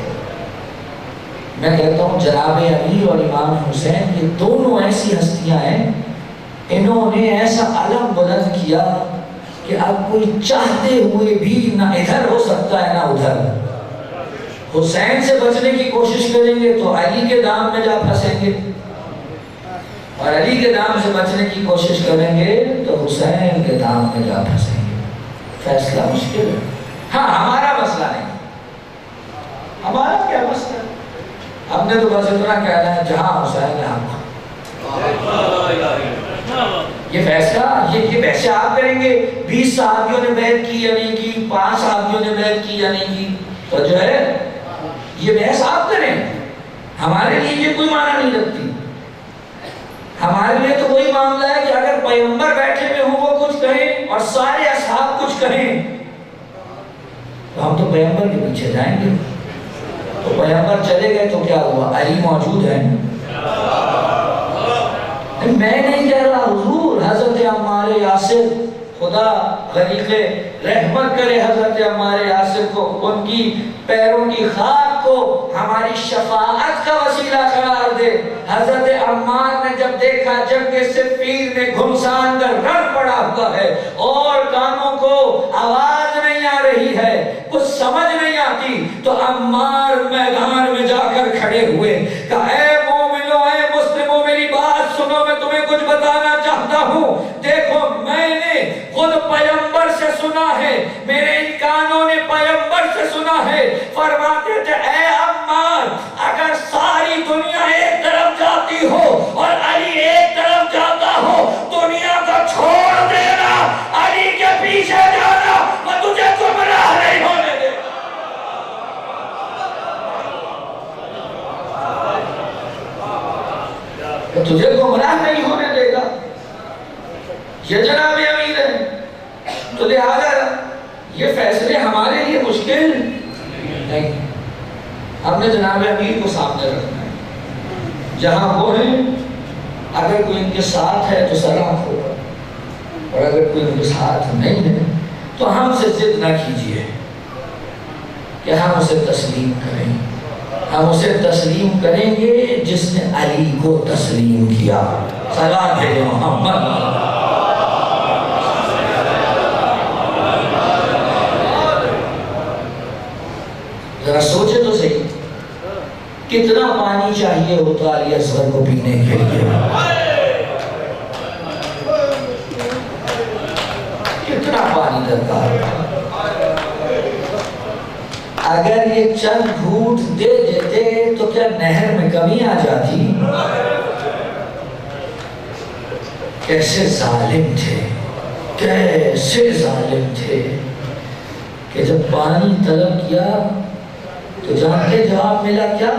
میں کہتا ہوں جناب امیر اور امام حسین یہ دونوں ایسی ہستیاں ہیں، انہوں نے ایسا علم بلند کیا کہ اب کوئی چاہتے ہوئے بھی نہ ادھر ہو سکتا ہے نہ ادھر۔ حسین سے بچنے کی کوشش کریں گے تو علی کے دام میں جا پھنسیں گے، اور علی کے دام سے بچنے کی کوشش کریں گے تو حسین کے دام میں جا پھنسیں گے۔ فیصلہ مشکل ہے۔ ہاں ہمارا مسئلہ نہیں، ہمارا کیا مسئلہ ہے؟ ہم نے تو بس اتنا کہنا ہے جہاں حسین ہے ہم، یہ فیصلہ یہ ویسے آپ کریں گے 20 صحابیوں نے بیعت کی یا نہیں کی، 5 صحابیوں نے بیعت کی یا نہیں کی، تو جو ہے یہ بحث آپ کریں، ہمارے لیے یہ کوئی معنی نہیں رکھتی۔ ہمارے لیے تو وہی معاملہ ہے کہ اگر پیغمبر بیٹھے ہوئے ہوں وہ کچھ کہیں اور سارے اصحاب کچھ کہیں تو ہم تو پیغمبر کے پیچھے جائیں گے۔ تو پیغمبر چلے گئے تو کیا ہوا؟ علی موجود ہے، میں نہیں کہہ رہا حضور، حضرت عمار یاسر، خدا غریق رحمت کرے حضرت عمار یاسر کو، ان کی پیروں کی خاک کو ہماری شفاعت کا وسیلہ قرار دے۔ حضرت عمار نے جب دیکھا جنگ صفین میں گھمسان کا رن پڑا ہوا ہے اور کانوں کو آواز نہیں آ رہی ہے، کچھ سمجھ نہیں آتی، تو عمار میدان میں جا کر کھڑے ہوئے، کہا اے مومنوں، اے مسلموں، میری بات سنو، میں تمہیں کچھ بتانا چاہتا ہوں۔ دیکھو میں نے خود پیغمبر سے سنا ہے، میرے ان کانوں نے پیغمبر سے سنا ہے، فرماتے تھے اے عمار، اگر ساری دنیا ایک طرف جاتی ہو اور علی ایک طرف جاتا ہو، دنیا کو چھوڑ دینا، علی کے پیچھے جانا، میں تجھے گمراہ نہیں ہونے دے گا۔ تجھے گمراہ نہیں ہونے دے گا، یہ جناب امیر ہے۔ تو لہذا یہ فیصلے ہمارے لیے مشکل نہیں، ہم نے جناب امیر کو سامنے رکھنا ہے، جہاں وہ ہیں اگر کوئی ان کے ساتھ ہے تو سلام ہوگا، اور اگر کوئی ان کے ساتھ نہیں ہے تو ہم سے ضد نہ کیجئے کہ ہم اسے تسلیم کریں۔ ہم اسے تسلیم کریں گے جس نے علی کو تسلیم کیا۔ سلام ہے محمد۔ ذرا سوچے تو صحیح، کتنا پانی چاہیے ہوتا علی اصغر کو پینے کے لیے؟ کتنا پانی درکار؟ اگر یہ چند گھونٹ دے دیتے تو کیا نہر میں کمی آ جاتی؟ کیسے ظالم تھے، کیسے ظالم تھے کہ جب پانی طلب کیا تو جانتے جواب ملا کیا؟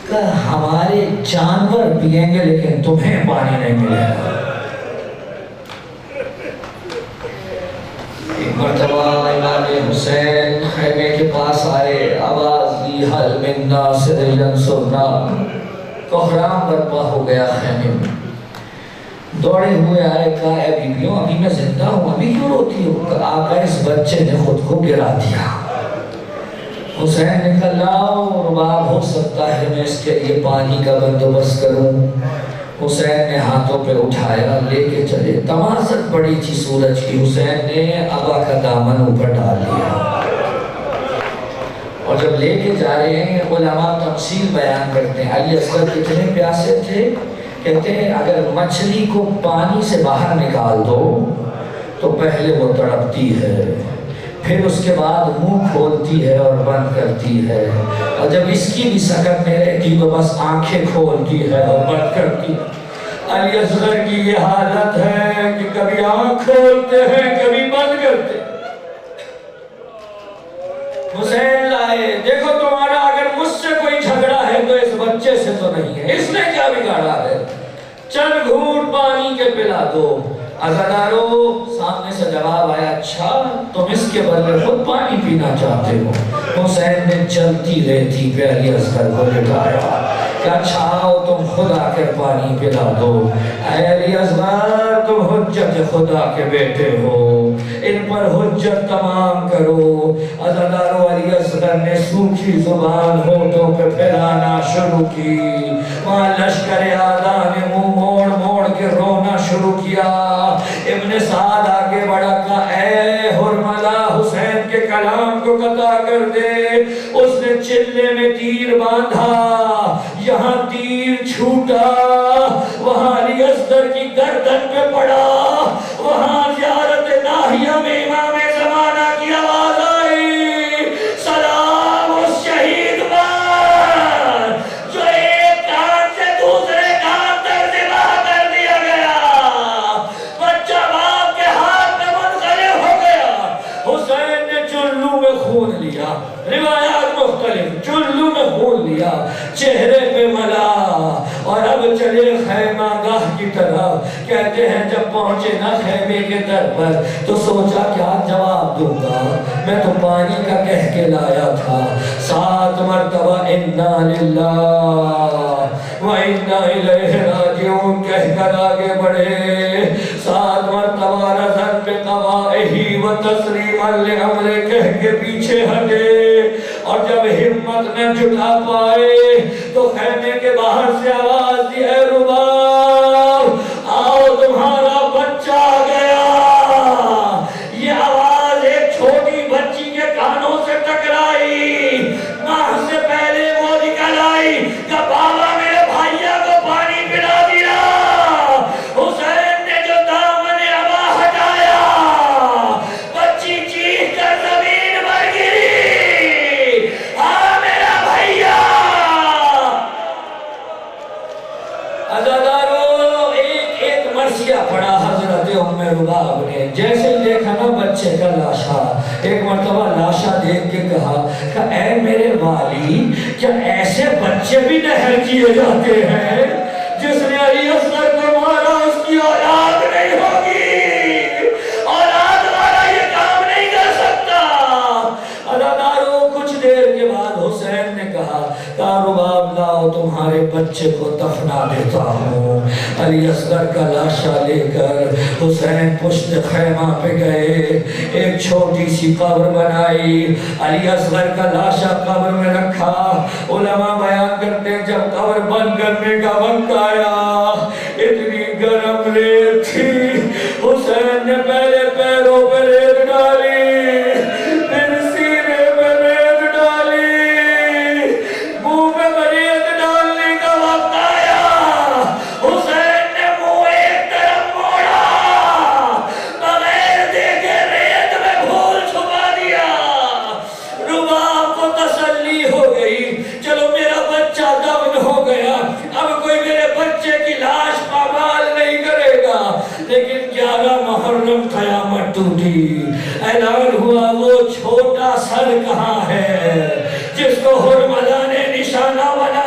کہ ہمارے جانور پیئیں گے لیکن تمہیں پانی نہیں ملے گا۔ ایک مرتبہ امام حسین خیمے کے پاس آئے، آواز دی حل من ناصر ینصرنا، کوہرام برپا ہو گیا خیمے میں۔ دوڑے ہوئے آئے، کہا اے بیویوں ابھی میں زندہ ہوں، ابھی کیوں روتی ہو؟ کہا آقا اس بچے نے خود کو گرا دیا۔ حسین نے کہا لاؤ رباب، ہو سکتا ہے میں اس کے لیے پانی کا بندوبست کروں۔ حسین نے ہاتھوں پہ اٹھایا، لے کے چلے، تمازت بڑی تھی سورج کی، حسین نے ابا کا دامن اوپر ڈال دیا، اور جب لے کے جا رہے ہیں علماء تفصیل بیان کرتے ہیں علی اصغر کتنے پیاسے تھے، کہتے ہیں اگر مچھلی کو پانی سے باہر نکال دو تو پہلے وہ تڑپتی ہے، پھر اس کے بعد منہ کھولتی ہے اور بند کرتی ہے، اور جب اس کی بھی سکت نہیں رہتی تو بس آنکھیں کھولتی ہے اور بند کرتی ہے۔ علی اصغر کی یہ حالت ہے کہ کبھی آنکھ کھولتے ہیں کبھی بند کرتے ہیں۔ حسین لائے، دیکھو تمہارا اگر مجھ سے کوئی جھگڑا ہے تو اس بچے سے تو نہیں ہے، اس نے کیا بگاڑا ہے، چند گھونٹ پانی کے پلا دو۔ عزادارو سامنے سے جواب آیا، اچھا تم اس کے بدلے خود پانی پینا چاہتے ہو؟ حسین نے جلتی رہتی پہ علی اصغر کو لٹایا کہ اچھا آؤ تم خود آ کر پانی پلا دو۔ اے علی اصغر تم حجت خدا کے بیٹے ہو، ان پر حجت تمام کرو۔ عزادارو علی اصغر نے سوکھی زبان ہونٹوں پہ پھیلانا شروع کی، وہاں لشکر اعداء نے منہ موڑ موڑ کے رونا شروع کیا۔ ابن سعد آگے بڑھا کہا اے حرملہ حسین کے کلام کو قطع کر دے۔ اس نے چلے میں تیر باندھا، یہاں تیر چھوٹا، وہاں علی اصغر کی گردن پہ پڑا، وہاں زیارت ناحیہ میں امام زمانہ کی آواز آئی، سلام اس شہید پر جو ایک کان سے دوسرے کان تک ذبح کر دیا گیا، بچہ باپ کے ہاتھ میں منقلب ہو گیا۔ حسین نے چلو میں خون لیا، روایات مختلف، چلو میں خون لیا، چہرے پہ ملا، اور اب چلے خیمہ گاہ کی طرف۔ کہتے ہیں جب پہنچے نا خیمے کے در پر تو سوچا کیا جواب دوں گا، میں تو پانی کا کہہ کے لایا تھا۔ 7 مرتبہ انا للہ و انا الیہ راجعون کہہ کر آگے بڑھے، 7 مرتبہ رضن بقضائہ و تسلیما لامرہ کہہ کے پیچھے ہٹے، اور جب ہمت نہ جٹا پائے تو خیمے کے باہر سے آواز دی، اے رباب آؤ تمہارا بچہ آ گیا۔ یہ آواز ایک چھوٹی بچی کے کانوں سے ٹکرائی، ماں سے پہلے وہ نکل آئی کہ بابا میرے بھائیا کو پانی پلا دیا۔ حسین نے جو دامن ابا ہٹایا، بچی چیخ کر زمین پر گری، ہاں میرا بھائیا۔ عزادارو ایک ایک مرثیہ پڑھا حضرت ام رباب نے، جیسے دیکھا نا بچے کا لاشا، ایک مرتبہ لاشا دیکھ کے کہا کہ اے میرے والی کیا ایسے بچے بھی نہر کیے جاتے ہیں؟ جس نے علی اصغر کو مارا اس کی اولاد نہیں ہوگی، اولاد والا یہ کام نہیں کر سکتا۔ عزادارو کچھ دیر کے بعد حسین نے کہا رباب لاؤ تمہارے بچے کو دفنا دیتا ہوں۔ علی اصغر کا لاشا لے کر حسین پشت خیمہ پہ گئے، ایک چھوٹی سی قبر بنائی، علی اصغر کا لاشا قبر میں رکھا۔ علماء بیان کرتے ہیں جب قبر بند کرنے کا وقت آیا، اتنی گرم ریت تھی، حسین نے پہلے پیروں پہ ریت ڈالی، پھر سینے پہ ریت ڈالی، منہ پہ ریت ڈالنے کا وقت آیا، حسین نے منہ ایک طرف موڑا، بغیر دیکھے ریت میں بھول چھپا دیا۔ رباب کو تسلی ہو گئی، چلو میرا بچہ دفن ہو گیا، اب کوئی میرے بچے کی لاش پامال نہیں کرے گا۔ عالم قیامت ٹوٹی، اعلان ہوا وہ چھوٹا سر کہاں ہے جس کو حرملا نے نشانہ بنا